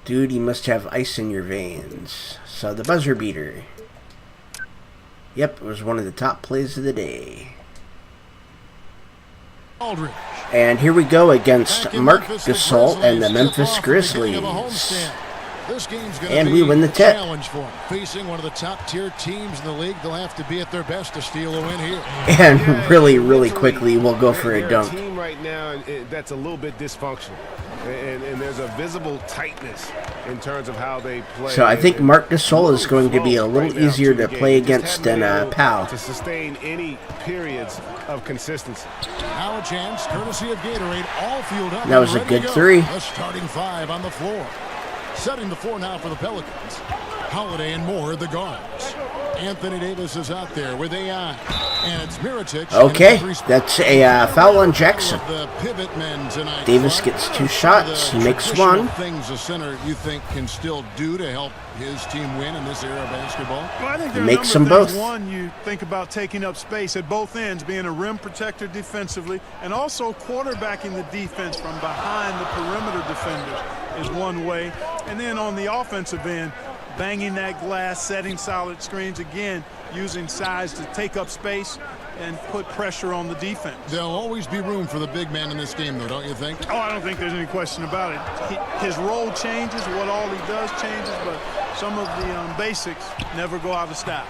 Speaker 1: Dude, you must have ice in your veins. So the buzzer beater. Yep, it was one of the top plays of the day.
Speaker 3: Aldridge.
Speaker 1: And here we go against
Speaker 3: Back in
Speaker 1: Mark
Speaker 3: Memphis, the
Speaker 1: Gasol and the
Speaker 3: Grizzlies
Speaker 1: Memphis
Speaker 3: tip off the beginning of a
Speaker 1: Grizzlies.
Speaker 3: homestand. This game's going
Speaker 1: And
Speaker 3: to
Speaker 1: we
Speaker 3: be
Speaker 1: win the
Speaker 3: a
Speaker 1: tip.
Speaker 3: challenge for them. Facing one of the top-tier teams in the league, they'll have to be at their best to steal a win here.
Speaker 1: And really quickly, we'll go for a
Speaker 4: They're
Speaker 1: dunk.
Speaker 4: a team right now that's a little bit dysfunctional. And there's a visible tightness in terms of how they play.
Speaker 1: So I think Marc Gasol is going to be a little easier to play against than Powell.
Speaker 4: To sustain any periods of consistency.
Speaker 3: Now a chance, courtesy of Gatorade, all fueled up.
Speaker 1: That was
Speaker 3: and
Speaker 1: a
Speaker 3: ready to
Speaker 1: good
Speaker 3: go.
Speaker 1: three.
Speaker 3: The starting five on the floor. Setting the floor now for the Pelicans. Holiday and Moore, the guards. Anthony Davis is out there with AI. And it's Mirotic.
Speaker 1: Okay, that's a foul on Jackson.
Speaker 3: The pivot men tonight.
Speaker 1: Davis gets 2 shots. He makes
Speaker 3: Traditional
Speaker 1: 1.
Speaker 3: Things a center you think can still do to help his team win in this era of basketball?
Speaker 7: Well, I think there are
Speaker 1: Makes
Speaker 7: a number
Speaker 1: them
Speaker 7: of things.
Speaker 1: both.
Speaker 7: One, you think about taking up space at both ends, being a rim protector defensively, and also quarterbacking the defense from behind the perimeter defenders is one way. And then on the offensive end, banging that glass, setting solid screens, again, using size to take up space and put pressure on the defense.
Speaker 3: There'll always be room for the big man in this game, though, don't you think?
Speaker 7: Oh, I don't think there's any question about it. His role changes, what all he does changes, but some of the basics never go out of style.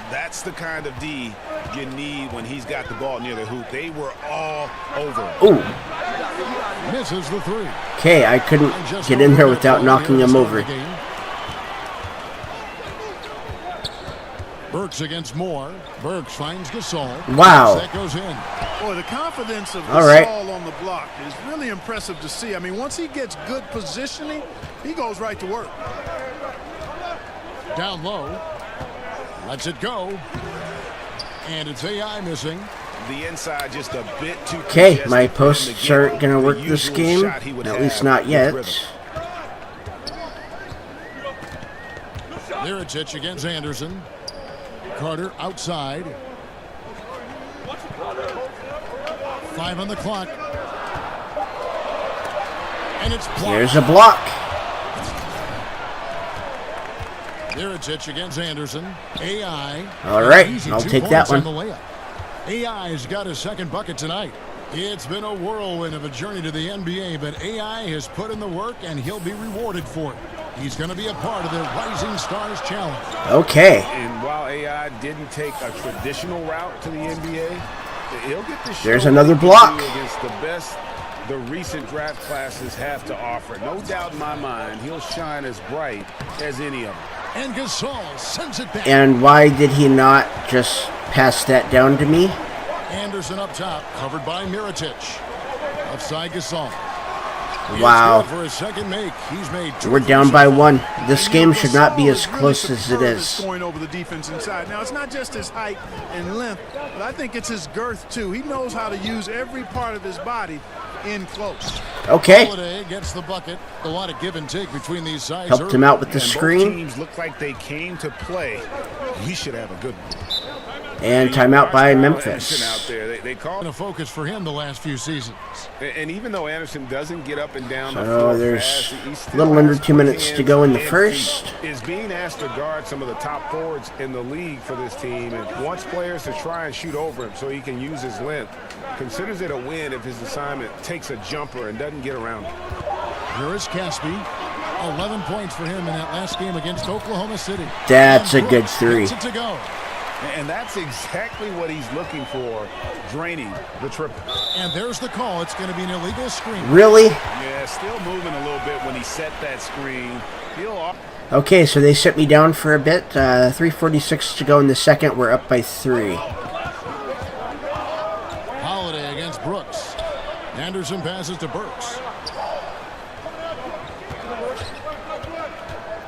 Speaker 4: That's the kind of D you need when he's got the ball near the hoop. They were all over him.
Speaker 1: Ooh.
Speaker 3: Misses the three.
Speaker 1: Okay, I couldn't get in there without knocking him over.
Speaker 3: Burks against Moore. Burks finds Gasol.
Speaker 1: Wow.
Speaker 3: That goes in.
Speaker 7: Boy, the confidence of
Speaker 1: All right.
Speaker 7: Gasol on the block is really impressive to see. I mean, once he gets good positioning, he goes right to work.
Speaker 3: Down low. Lets it go. And it's AI missing.
Speaker 4: The inside just a bit too
Speaker 1: Okay,
Speaker 4: congested
Speaker 1: my
Speaker 4: for him
Speaker 1: posts
Speaker 4: get
Speaker 1: aren't going to
Speaker 4: the
Speaker 1: work this
Speaker 4: usual
Speaker 1: game.
Speaker 4: shot he would
Speaker 1: At least
Speaker 4: have
Speaker 1: not
Speaker 4: with
Speaker 1: yet.
Speaker 4: rhythm.
Speaker 3: Mirotic against Anderson. Carter outside. 5 on the clock. And it's blocked.
Speaker 1: There's a block.
Speaker 3: Mirotic against Anderson. AI.
Speaker 1: All right,
Speaker 3: Easy
Speaker 1: I'll
Speaker 3: 2
Speaker 1: take that
Speaker 3: points
Speaker 1: one.
Speaker 3: on the layup. AI's got his second bucket tonight. It's been a whirlwind of a journey to the NBA, but AI has put in the work, and he'll be rewarded for it. He's going to be a part of their Rising Stars Challenge.
Speaker 1: Okay.
Speaker 4: And while AI didn't take a traditional route to the NBA, he'll get the
Speaker 1: There's
Speaker 4: show
Speaker 1: another
Speaker 4: what he can
Speaker 1: block.
Speaker 4: do against the best the recent draft classes have to offer. No doubt in my mind, he'll shine as bright as any of them.
Speaker 3: And Gasol sends it back.
Speaker 1: And why did he not just pass that down to me?
Speaker 3: Anderson up top, covered by Mirotic. Offside Gasol. He
Speaker 1: Wow.
Speaker 3: is good for his second make. He's made 2
Speaker 1: We're down by 1. This
Speaker 7: And
Speaker 1: game
Speaker 7: Gasol
Speaker 1: should not be as
Speaker 7: is really
Speaker 1: close as it
Speaker 7: superb at
Speaker 1: is.
Speaker 7: scoring over the defense inside. Now, it's not just his height and length, but I think it's his girth, too. He knows how to use every part of his body in close.
Speaker 1: Okay.
Speaker 3: Holiday gets the bucket. A lot of give and take between these sides.
Speaker 1: Helped him out with the
Speaker 4: And both
Speaker 1: screen.
Speaker 4: teams look like they came to play. He should have a good one.
Speaker 1: And timeout by
Speaker 4: Anderson
Speaker 1: Memphis.
Speaker 4: out there. They call
Speaker 3: Been a focus for him the last few seasons.
Speaker 4: And even though Anderson doesn't get up and down the
Speaker 1: So
Speaker 4: floor
Speaker 1: there's
Speaker 4: fast, he
Speaker 1: a
Speaker 4: still
Speaker 1: little under
Speaker 4: has
Speaker 1: 2 minutes
Speaker 4: quick
Speaker 1: to go in the
Speaker 4: hands
Speaker 1: first.
Speaker 4: and feet. Is being asked to guard some of the top forwards in the league for this team and wants players to try and shoot over him so he can use his length. Considers it a win if his assignment takes a jumper and doesn't get around him.
Speaker 3: Here is Caspi. 11 points for him in that last game against Oklahoma City.
Speaker 1: That's
Speaker 3: And
Speaker 1: a good
Speaker 3: Brooks
Speaker 1: three.
Speaker 3: gets it to go.
Speaker 4: And that's exactly what he's looking for, draining the triple.
Speaker 3: And there's the call. It's going to be an illegal screen.
Speaker 1: Really?
Speaker 4: Yeah, still moving a little bit when he set that screen.
Speaker 1: Okay, so they set me down for a bit. 3:46 to go in the second. We're up by 3.
Speaker 3: Holiday against Brooks. Anderson passes to Burks.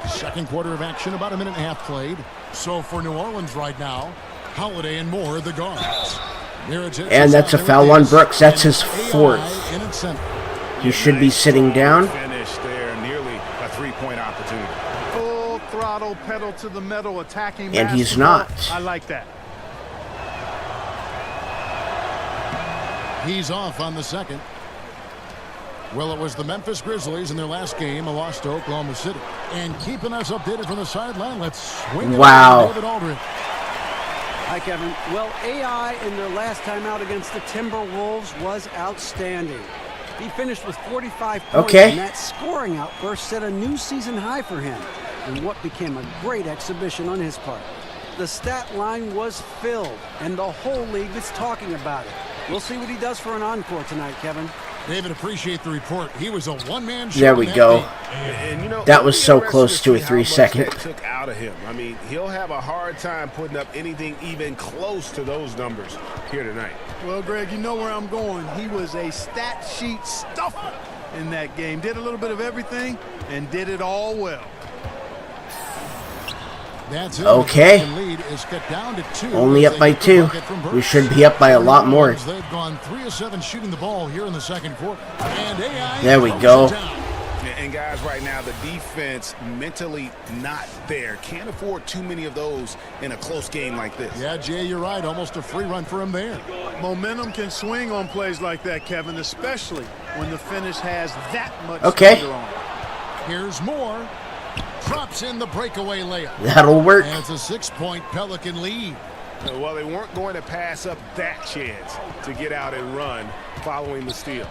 Speaker 3: Second quarter of action, about a minute and a half played. So for New Orleans right now, Holiday and Moore, the guards.
Speaker 1: And that's a foul on Brooks. That's his 4th.
Speaker 3: In its center.
Speaker 1: He should be sitting down.
Speaker 4: Finish there, nearly a three-point opportunity.
Speaker 7: Full throttle, pedal to the metal, attacking
Speaker 1: And he's
Speaker 7: basketball.
Speaker 1: not.
Speaker 7: I like that.
Speaker 3: He's off on the second. Well, it was the Memphis Grizzlies in their last game, a loss to Oklahoma City. And keeping us updated from the sideline, let's swing it
Speaker 1: Wow.
Speaker 3: over to David Aldridge.
Speaker 6: Hi, Kevin. Well, AI in their last time out against the Timberwolves was outstanding. He finished with 45 points,
Speaker 1: Okay.
Speaker 6: and that scoring outburst set a new season high for him in what became a great exhibition on his part. The stat line was filled, and the whole league is talking about it. We'll see what he does for an encore tonight, Kevin.
Speaker 3: David, appreciate the report. He was a one-man show.
Speaker 1: There we
Speaker 3: in
Speaker 1: go.
Speaker 3: game.
Speaker 4: And, you know,
Speaker 1: That was so
Speaker 4: interesting
Speaker 1: close to a
Speaker 4: see how
Speaker 1: 3-second.
Speaker 4: much that took out of him. I mean, he'll have a hard time putting up anything even close to those numbers here tonight.
Speaker 7: Well, Greg, you know where I'm going. He was a stat sheet stuffer in that game. Did a little bit of everything and did it all well.
Speaker 3: That's it.
Speaker 1: Okay.
Speaker 3: The lead is cut down to 2.
Speaker 1: Only up by 2. We should be up by a lot more.
Speaker 3: They've gone 3 of 7 shooting the ball here in the second quarter. And AI
Speaker 1: There we
Speaker 3: throws
Speaker 1: go.
Speaker 3: it down.
Speaker 4: And guys, right now, the defense mentally not there. Can't afford too many of those in a close game like this.
Speaker 3: Yeah, Jay, you're right. Almost a free run for him there.
Speaker 7: Momentum can swing on plays like that, Kevin, especially when the finish has that much
Speaker 1: Okay.
Speaker 7: thunder on it.
Speaker 3: Here's more. Drops in the breakaway layup.
Speaker 1: That'll work.
Speaker 3: And it's a 6-point Pelican lead.
Speaker 4: Well, they weren't going to pass up that chance to get out and run following the steal.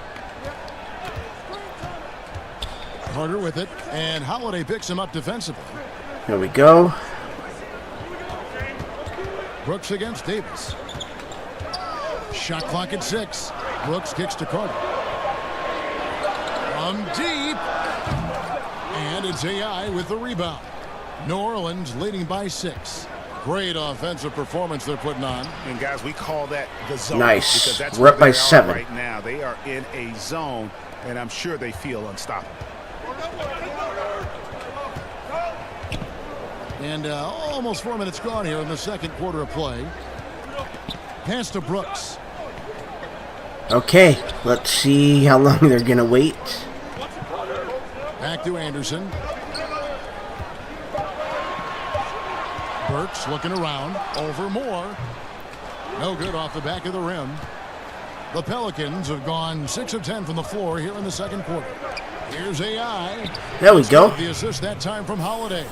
Speaker 3: Carter with it, and Holiday picks him up defensively.
Speaker 1: There we go.
Speaker 3: Brooks against Davis. Shot clock at 6. Brooks kicks to Carter. From deep. And it's AI with the rebound. New Orleans leading by 6. Great offensive performance they're putting on.
Speaker 4: And guys, we call that the zone.
Speaker 1: Nice.
Speaker 4: Because that's
Speaker 1: We're
Speaker 4: where
Speaker 1: up by
Speaker 4: they are
Speaker 1: 7.
Speaker 4: right now. They are in a zone, and I'm sure they feel unstoppable.
Speaker 3: And almost 4 minutes gone here in the second quarter of play. Pass to Brooks.
Speaker 1: Okay, let's see how long they're going to wait.
Speaker 3: Back to Anderson. Burks looking around. Over more. No good off the back of the rim. The Pelicans have gone 6 of 10 from the floor here in the second quarter. Here's AI.
Speaker 1: There we go.
Speaker 3: The assist that time from Holiday.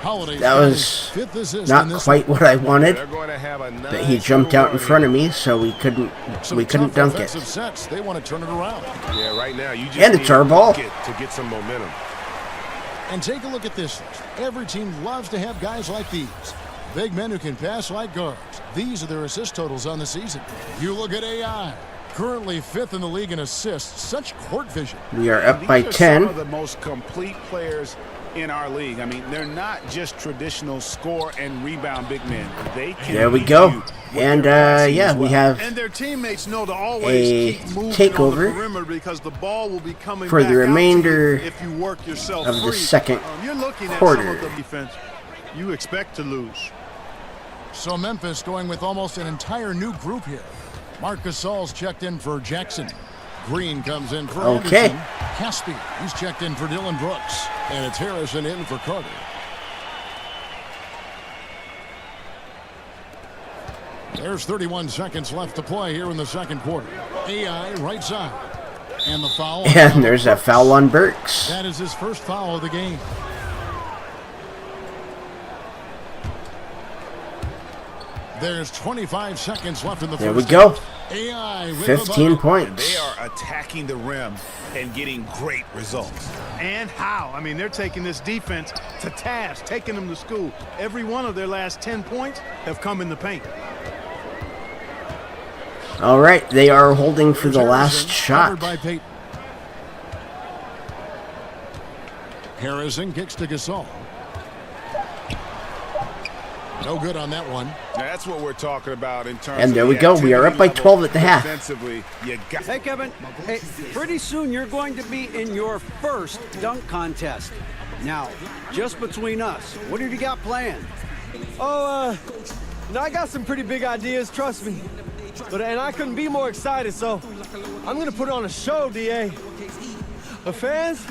Speaker 3: Holiday.
Speaker 1: That was
Speaker 3: 5th assist
Speaker 1: not
Speaker 3: in this
Speaker 1: quite what I wanted,
Speaker 4: They're going to have a nice
Speaker 1: but he jumped out in front of me, so we couldn't
Speaker 3: tough
Speaker 1: dunk
Speaker 3: offensive
Speaker 1: it.
Speaker 3: sets. They want to turn it around.
Speaker 4: Yeah, right now you just
Speaker 1: And it's
Speaker 4: need
Speaker 1: our ball.
Speaker 4: to get some momentum.
Speaker 3: And take a look at this. Every team loves to have guys like these. Big men who can pass like guards. These are their assist totals on the season. You look at AI. Currently 5th in the league in assists. Such court vision.
Speaker 1: We are up by
Speaker 4: These are
Speaker 1: 10.
Speaker 4: some of the most complete players in our league. I mean, they're not just traditional score and rebound big men. They can
Speaker 1: There we
Speaker 4: beat
Speaker 1: go.
Speaker 4: you with
Speaker 1: And
Speaker 4: their passing
Speaker 1: yeah,
Speaker 4: as
Speaker 1: we
Speaker 4: well.
Speaker 1: have
Speaker 7: And their teammates know to
Speaker 1: a
Speaker 7: always keep moving on
Speaker 1: takeover
Speaker 7: the perimeter because the ball will be coming
Speaker 1: for the
Speaker 7: back out to you
Speaker 1: remainder
Speaker 7: if you work yourself
Speaker 1: of the
Speaker 7: free.
Speaker 1: second
Speaker 7: You're looking at
Speaker 1: quarter.
Speaker 7: some of the defense you expect to lose.
Speaker 3: So Memphis going with almost an entire new group here. Marc Gasol's checked in for Jackson. Green comes in for
Speaker 1: Okay.
Speaker 3: Anderson. Caspi, he's checked in for Dylan Brooks. And it's Harrison in for Carter. There's 31 seconds left to play here in the second quarter. AI right side. And the foul.
Speaker 1: And there's a foul on Burks.
Speaker 3: That is his first foul of the game. There's 25 seconds left in the
Speaker 1: There we
Speaker 3: first
Speaker 1: go.
Speaker 3: half. AI with
Speaker 1: 15
Speaker 3: the
Speaker 1: points.
Speaker 4: They are attacking the rim and getting great results.
Speaker 7: And how? I mean, they're taking this defense to task, taking them to school. Every one of their last 10 points have come in the paint.
Speaker 1: All right, they are holding for the last
Speaker 3: Harrison,
Speaker 1: shot.
Speaker 3: covered by Peyton. Harrison kicks to Gasol. No good on that one.
Speaker 4: That's what we're talking about in terms
Speaker 1: And
Speaker 4: of
Speaker 1: there
Speaker 4: the
Speaker 1: we go. We are up by
Speaker 4: activity
Speaker 1: 12 at the half.
Speaker 4: Defensively, you got
Speaker 6: Hey, Kevin. Hey, pretty soon you're going to be in your first dunk contest. Now, just between us, what have you got planned?
Speaker 8: Oh, no, I got some pretty big ideas, trust me. And I couldn't be more excited, so I'm gonna put on a show, DA. The fans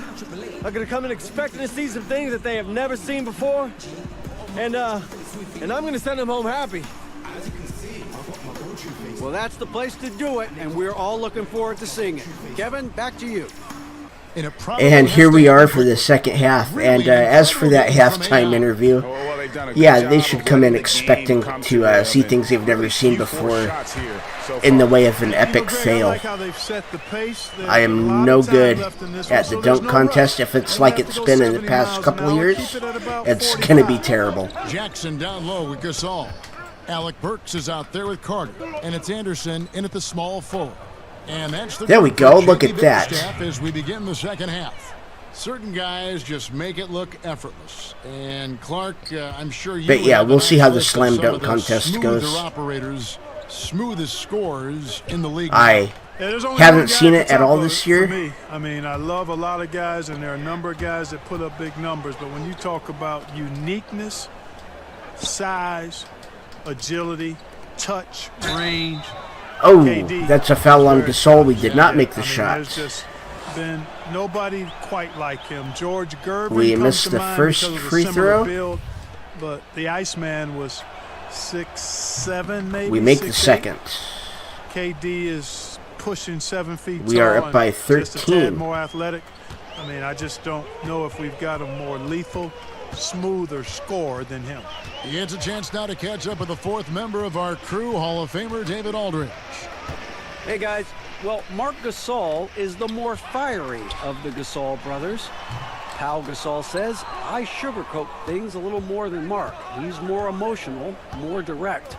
Speaker 8: are gonna come in expecting to see some things that they have never seen before. And I'm gonna send them home happy.
Speaker 6: Well, that's the place to do it, and we're all looking forward to seeing it. Kevin, back to you.
Speaker 1: And here we are for the second half. And as for that halftime interview, yeah, they should come in expecting to see things they've never seen before in the way of an epic fail. I am no good at the dunk contest. If it's like it's been in the past couple of years, it's going to be terrible.
Speaker 3: Jackson down low with Gasol. Alec Burks is out there with Carter, and it's Anderson in at the small forward. And that's
Speaker 1: there we go. Look at that.
Speaker 3: As we begin the second half, certain guys just make it look effortless. And Clark, I'm sure you.
Speaker 1: But yeah, we'll see how the slam dunk contest goes.
Speaker 3: Operators, smoothest scores in the league.
Speaker 1: I haven't seen it at all this year.
Speaker 7: I mean, I love a lot of guys, and there are a number of guys that put up big numbers. But when you talk about uniqueness, size, agility, touch, range.
Speaker 1: Oh, that's a foul on Gasol. We did not make the shot.
Speaker 7: There's just been nobody quite like him. George Gervin.
Speaker 1: We missed the first free throw.
Speaker 7: Build, but the Iceman was 6'7", maybe.
Speaker 1: We make the second.
Speaker 7: KD is pushing 7 feet tall.
Speaker 1: We are up by 13.
Speaker 7: Just a tad more athletic. I mean, I just don't know if we've got a more lethal, smoother scorer than him.
Speaker 3: He gets a chance now to catch up with the fourth member of our crew, Hall of Famer David Aldridge.
Speaker 6: Hey guys, well, Marc Gasol is the more fiery of the Gasol brothers. Pau Gasol says, I sugarcoat things a little more than Marc. He's more emotional, more direct.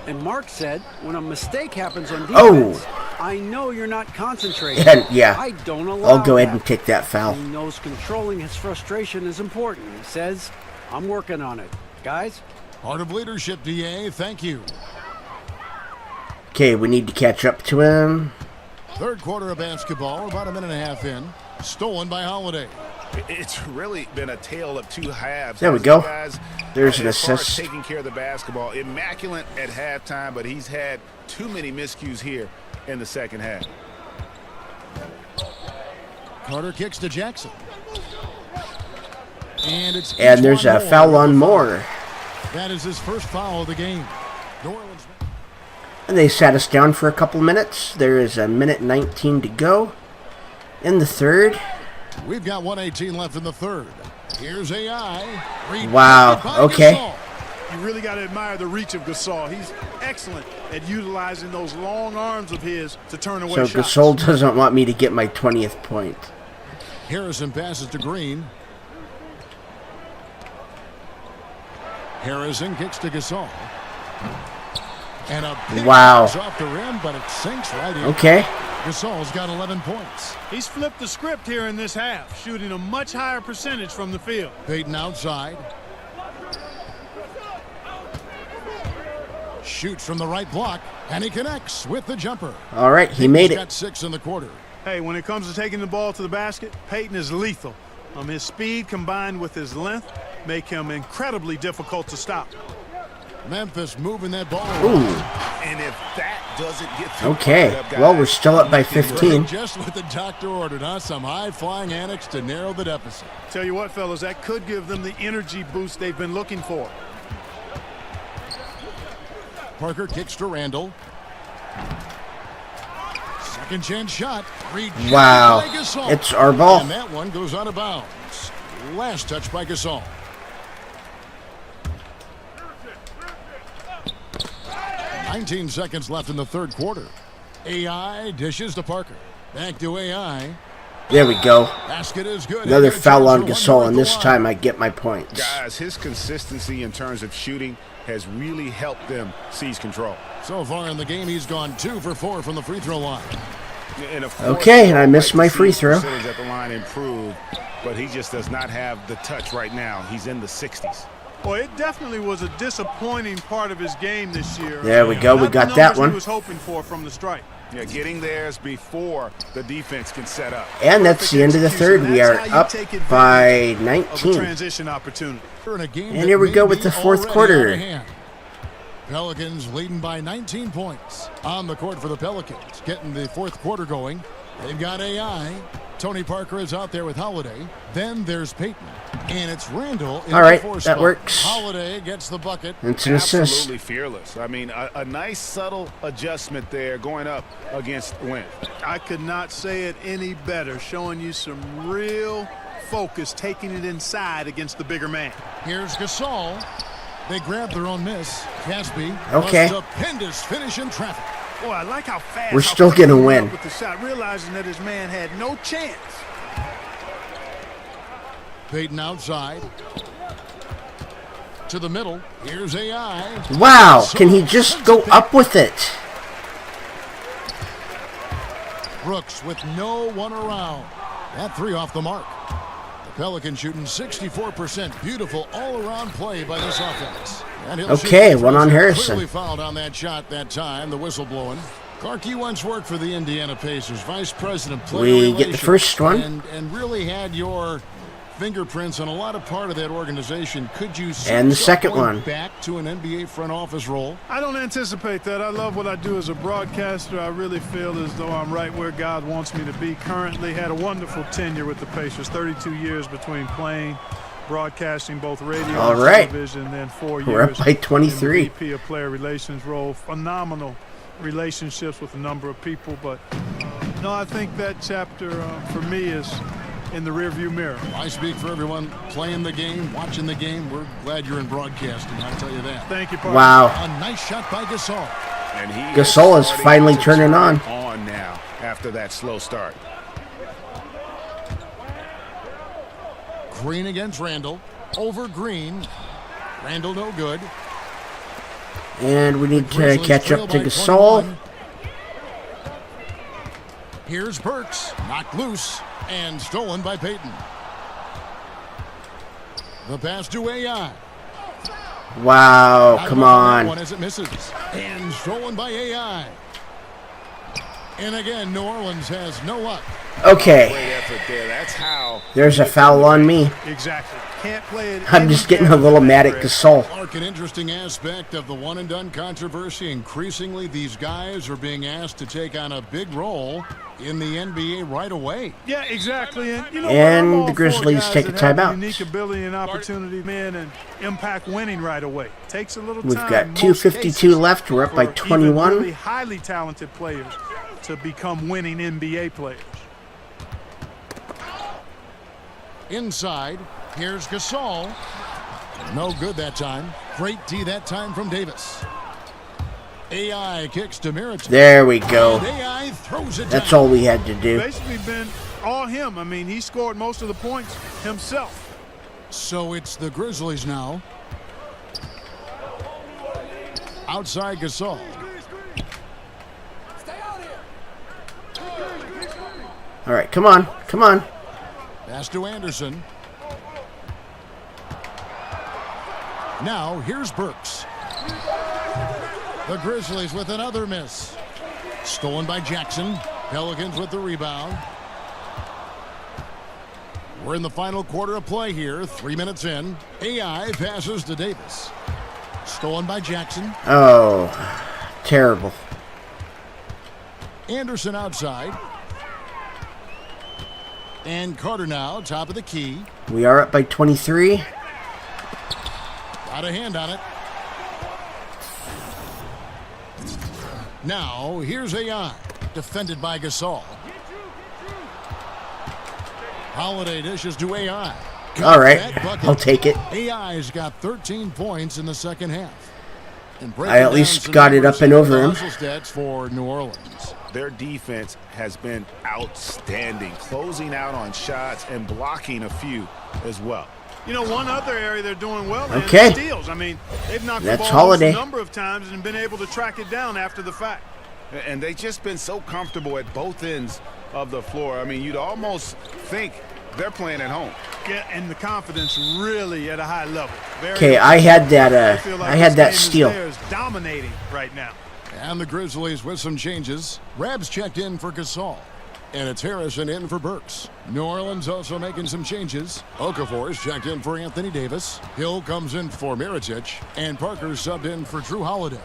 Speaker 6: And Marc said, when a mistake happens on defense, I know you're not concentrating.
Speaker 1: And yeah,
Speaker 6: I don't allow
Speaker 1: I'll go ahead and take that foul.
Speaker 6: He knows controlling his frustration is important. He says, I'm working on it. Guys?
Speaker 3: Part of leadership, DA. Thank you.
Speaker 1: Okay, we need to catch up to him.
Speaker 3: Third quarter of basketball, about a minute and a half in. Stolen by Holiday.
Speaker 4: It's really been a tale of two halves.
Speaker 1: There we go.
Speaker 4: Guys,
Speaker 1: there's an assist.
Speaker 4: Taking care of the basketball. Immaculate at halftime, but he's had too many miscues here in the second half.
Speaker 3: Carter kicks to Jackson.
Speaker 1: And there's a foul on Moore.
Speaker 3: That is his first foul of the game.
Speaker 1: And they sat us down for a couple minutes. There is a minute 19 to go in the third.
Speaker 3: We've got 1:18 left in the third. Here's AI.
Speaker 1: Wow. Okay.
Speaker 7: You really got to admire the reach of Gasol. He's excellent at utilizing those long arms of his to turn away shots.
Speaker 1: So Gasol doesn't want me to get my 20th point.
Speaker 3: Harrison passes to Green. Harrison kicks to Gasol. And a big pass off the rim, but it sinks right in.
Speaker 1: Okay.
Speaker 3: Gasol's got 11 points.
Speaker 7: He's flipped the script here in this half, shooting a much higher percentage from the field.
Speaker 3: Payton outside. Shoots from the right block, and he connects with the jumper.
Speaker 1: All right, he made it.
Speaker 3: Got 6 in the quarter.
Speaker 7: Hey, when it comes to taking the ball to the basket, Payton is lethal. His speed combined with his length make him incredibly difficult to stop.
Speaker 3: Memphis moving that ball.
Speaker 1: Ooh.
Speaker 4: And if that doesn't get through,
Speaker 1: okay, well, we're still up by 15.
Speaker 3: Just what the doctor ordered, huh? Some high-flying antics to narrow the deficit.
Speaker 7: Tell you what, fellas, that could give them the energy boost they've been looking for.
Speaker 3: Parker kicks to Randall. Second chance shot.
Speaker 1: Wow, it's our ball.
Speaker 3: And that one goes out of bounds. Last touch by Gasol. $19 seconds left in the third quarter. AI dishes to Parker. Back to AI.
Speaker 1: There we go.
Speaker 3: Basket is good.
Speaker 1: Another foul on Gasol, and this time I get my points.
Speaker 4: Guys, his consistency in terms of shooting has really helped them seize control.
Speaker 3: So far in the game, he's gone 2 for 4 from the free throw line.
Speaker 4: And of course,
Speaker 1: okay, and I missed my free throw.
Speaker 4: At the line improved, but he just does not have the touch right now. He's in the 60s.
Speaker 7: Well, it definitely was a disappointing part of his game this year.
Speaker 1: There we go. We got that one.
Speaker 7: He was hoping for from the strike.
Speaker 4: Yeah, getting theirs before the defense can set up.
Speaker 1: And that's the end of the third. We are up by 19.
Speaker 7: Transition opportunity.
Speaker 1: And here we go with the fourth quarter.
Speaker 3: Pelicans leading by 19 points on the court for the Pelicans. Getting the fourth quarter going. They've got AI. Tony Parker is out there with Holiday. Then there's Payton. And it's Randall in
Speaker 1: All right,
Speaker 3: the 4
Speaker 1: that
Speaker 3: spot.
Speaker 1: works.
Speaker 3: Holiday gets the bucket.
Speaker 1: It's an assist.
Speaker 4: Absolutely fearless. I mean, a nice subtle adjustment there going up against Wynn.
Speaker 7: I could not say it any better, showing you some real focus, taking it inside against the bigger man.
Speaker 3: Here's Gasol. They grab their own miss. Casby.
Speaker 1: Okay.
Speaker 3: A stupendous finish in traffic.
Speaker 7: Boy, I like how fast.
Speaker 1: We're still
Speaker 7: quick
Speaker 1: gonna
Speaker 7: he went
Speaker 1: win.
Speaker 7: up with the shot, realizing that his man had no chance.
Speaker 3: Payton outside. To the middle. Here's AI.
Speaker 1: Wow, can he just go up with it?
Speaker 3: Brooks with no one around. That 3 off the mark. The Pelicans shooting 64%. Beautiful all-around play by this offense. And he'll
Speaker 1: Okay,
Speaker 3: shoot
Speaker 1: one on Harrison.
Speaker 3: Clearly fouled on that shot that time. The whistle blowing. Clark, you once worked for the Indiana Pacers, vice president, player
Speaker 1: We get the
Speaker 3: relations,
Speaker 1: first one.
Speaker 3: and really had your fingerprints on a lot of part of that organization. Could you see
Speaker 1: And the
Speaker 3: yourself
Speaker 1: second
Speaker 3: going
Speaker 1: one.
Speaker 3: back to an NBA front office role?
Speaker 7: I don't anticipate that. I love what I do as a broadcaster. I really feel as though I'm right where God wants me to be. Currently had a wonderful tenure with the Pacers, 32 years between playing, broadcasting both radio
Speaker 1: All
Speaker 7: and
Speaker 1: right.
Speaker 7: television, then 4 years
Speaker 1: We're up by 23.
Speaker 7: in the VP of player relations role. Phenomenal relationships with a number of people, but no, I think that chapter for me is in the rearview mirror.
Speaker 3: I speak for everyone playing the game, watching the game. We're glad you're in broadcasting, I'll tell you that.
Speaker 7: Thank you, partner.
Speaker 1: Wow.
Speaker 3: A nice shot by Gasol.
Speaker 4: And he
Speaker 1: Gasol is
Speaker 4: starting
Speaker 1: finally
Speaker 4: to
Speaker 1: turning
Speaker 4: turn
Speaker 1: on.
Speaker 4: it on now after that slow start.
Speaker 3: Green against Randall. Over Green. Randall no good.
Speaker 1: And we need to
Speaker 3: Grizzlies
Speaker 1: catch
Speaker 3: trail
Speaker 1: up to
Speaker 3: by
Speaker 1: Gasol.
Speaker 3: 21. Here's Burks. Knocked loose and stolen by Payton. The pass to AI.
Speaker 1: Wow, come
Speaker 3: That
Speaker 1: on.
Speaker 3: one as it misses. And stolen by AI. And again, New Orleans has no luck.
Speaker 1: Okay,
Speaker 4: Great effort there. That's how.
Speaker 1: there's a foul on me.
Speaker 7: Exactly. Can't play it.
Speaker 1: I'm just getting a little mad at Gasol.
Speaker 3: Mark, an interesting aspect of the one-and-done controversy. Increasingly, these guys are being asked to take on a big role in the NBA right away.
Speaker 7: Yeah, exactly. And, you know
Speaker 1: And
Speaker 7: what, I'm all
Speaker 1: the
Speaker 7: for
Speaker 1: Grizzlies
Speaker 7: guys
Speaker 1: take a
Speaker 7: that have
Speaker 1: timeout.
Speaker 7: Unique ability and opportunity, man, and impact winning right away. Takes a little
Speaker 1: We've
Speaker 7: time.
Speaker 1: got
Speaker 7: in
Speaker 1: 2:52
Speaker 7: most cases
Speaker 1: left. We're up by
Speaker 7: for even
Speaker 1: 21.
Speaker 7: really highly talented players to become winning NBA players.
Speaker 3: Inside, here's Gasol. No good that time. Great D that time from Davis. AI kicks to Miritich.
Speaker 1: There we go.
Speaker 3: And AI throws it
Speaker 1: That's
Speaker 3: down.
Speaker 1: all we had to do.
Speaker 7: Basically been all him. I mean, he scored most of the points himself.
Speaker 3: So it's the Grizzlies now. Outside Gasol.
Speaker 1: All right, come on, come on.
Speaker 3: Pass to Anderson. Now here's Burks. The Grizzlies with another miss. Stolen by Jackson. Pelicans with the rebound. We're in the final quarter of play here. 3 minutes in. AI passes to Davis. Stolen by Jackson.
Speaker 1: Oh, terrible.
Speaker 3: Anderson outside. And Carter now, top of the key.
Speaker 1: We are up by 23.
Speaker 3: Got a hand on it. Now, here's AI. Defended by Gasol. Holiday dishes to AI.
Speaker 1: All right, I'll take it.
Speaker 3: AI's got 13 points in the second half. And
Speaker 1: I at
Speaker 3: breaking
Speaker 1: least
Speaker 3: down some
Speaker 1: got it
Speaker 3: numbers
Speaker 1: up and
Speaker 3: here,
Speaker 1: over
Speaker 3: the
Speaker 1: him.
Speaker 3: hustle stats for New Orleans.
Speaker 4: Their defense has been outstanding, closing out on shots and blocking a few as well.
Speaker 7: You know, one other area they're doing well in
Speaker 1: Okay.
Speaker 7: is steals. I mean, they've knocked
Speaker 1: That's
Speaker 7: the ball loose
Speaker 1: Holiday.
Speaker 7: a number of times and been able to track it down after the fact.
Speaker 4: And they've just been so comfortable at both ends of the floor. I mean, you'd almost think they're playing at home.
Speaker 7: Yeah, and the confidence really at a high level. Very
Speaker 1: Okay, I had that.
Speaker 7: I feel like
Speaker 1: I had
Speaker 7: this
Speaker 1: that
Speaker 7: game is
Speaker 1: steal.
Speaker 7: theirs, dominating right now.
Speaker 3: And the Grizzlies with some changes. Rabs checked in for Gasol. And it's Harrison in for Burks. New Orleans also making some changes. Okafor's checked in for Anthony Davis. Hill comes in for Miritich. And Parker subbed in for Drew Holiday.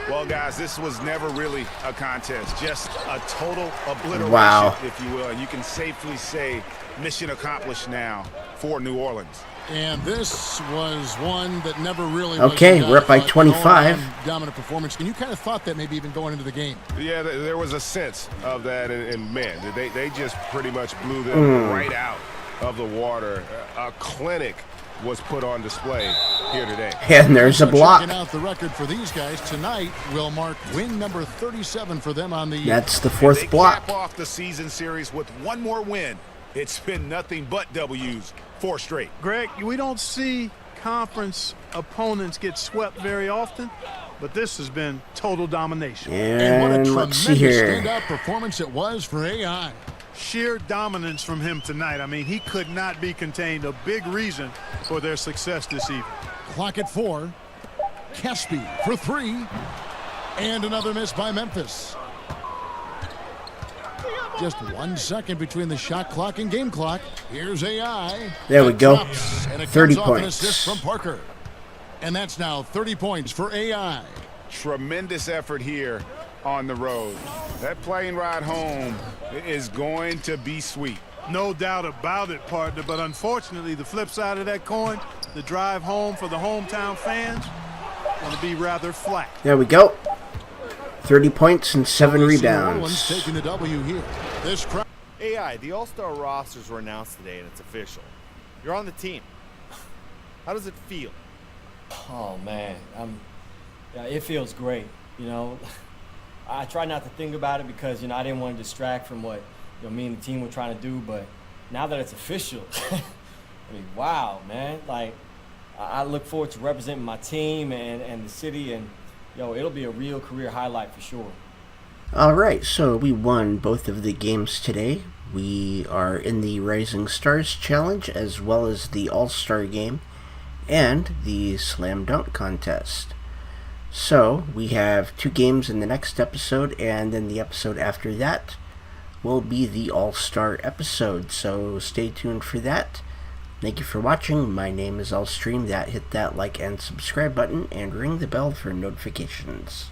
Speaker 4: Well, guys, this was never really a contest, just a total obliteration,
Speaker 1: Wow.
Speaker 4: if you will. And you can safely say mission accomplished now for New Orleans.
Speaker 3: And this was one that never really
Speaker 1: Okay,
Speaker 3: was
Speaker 1: we're up by
Speaker 3: an
Speaker 1: 25.
Speaker 3: all-around dominant performance. And you kind of thought that maybe even going into the game.
Speaker 4: Yeah, there was a sense of that, and man, they just pretty much blew them right out of the water. A clinic was put on display here today.
Speaker 1: And there's a block.
Speaker 3: Checking out the record for these guys tonight will mark win number 37 for them on the year.
Speaker 1: That's the
Speaker 4: They
Speaker 1: fourth block.
Speaker 4: cap off the season series with one more win. It's been nothing but W's, 4 straight.
Speaker 7: Greg, we don't see conference opponents get swept very often, but this has been total domination.
Speaker 3: And what a
Speaker 1: And
Speaker 3: tremendous
Speaker 1: let's see here.
Speaker 3: standout performance it was for AI.
Speaker 7: Sheer dominance from him tonight. I mean, he could not be contained. A big reason for their success this evening.
Speaker 3: Clock at 4. Kespi for 3. And another miss by Memphis. Just 1 second between the shot clock and game clock. Here's AI.
Speaker 1: There we
Speaker 3: That
Speaker 1: go.
Speaker 3: drops, and it
Speaker 1: 30
Speaker 3: comes off an
Speaker 1: points.
Speaker 3: assist from Parker. And that's now 30 points for AI.
Speaker 4: Tremendous effort here on the road. That plane ride home is going to be sweet.
Speaker 7: No doubt about it, partner, but unfortunately, the flip side of that coin, the drive home for the hometown fans, going to be rather flat.
Speaker 1: There we go. 30 points and 7
Speaker 3: New Orleans
Speaker 1: rebounds.
Speaker 3: taking the W here. This crowd.
Speaker 9: AI, the All-Star rosters were announced today, and it's official. You're on the team. How does it feel?
Speaker 5: Oh man, yeah, it feels great. You know, I try not to think about it because I didn't want to distract from what me and the team were trying to do. But now that it's official, I mean, wow, man! Like, I look forward to representing my team and the city, and it'll be a real career highlight for sure.
Speaker 1: Alright, so we won both of the games today. We are in the Rising Stars Challenge as well as the All-Star Game and the Slam Dunk Contest. So, we have 2 games in the next episode, and then the episode after that will be the All-Star episode. So, stay tuned for that. Thank you for watching. My name is Allstream. Hit that like and subscribe button, and ring the bell for notifications.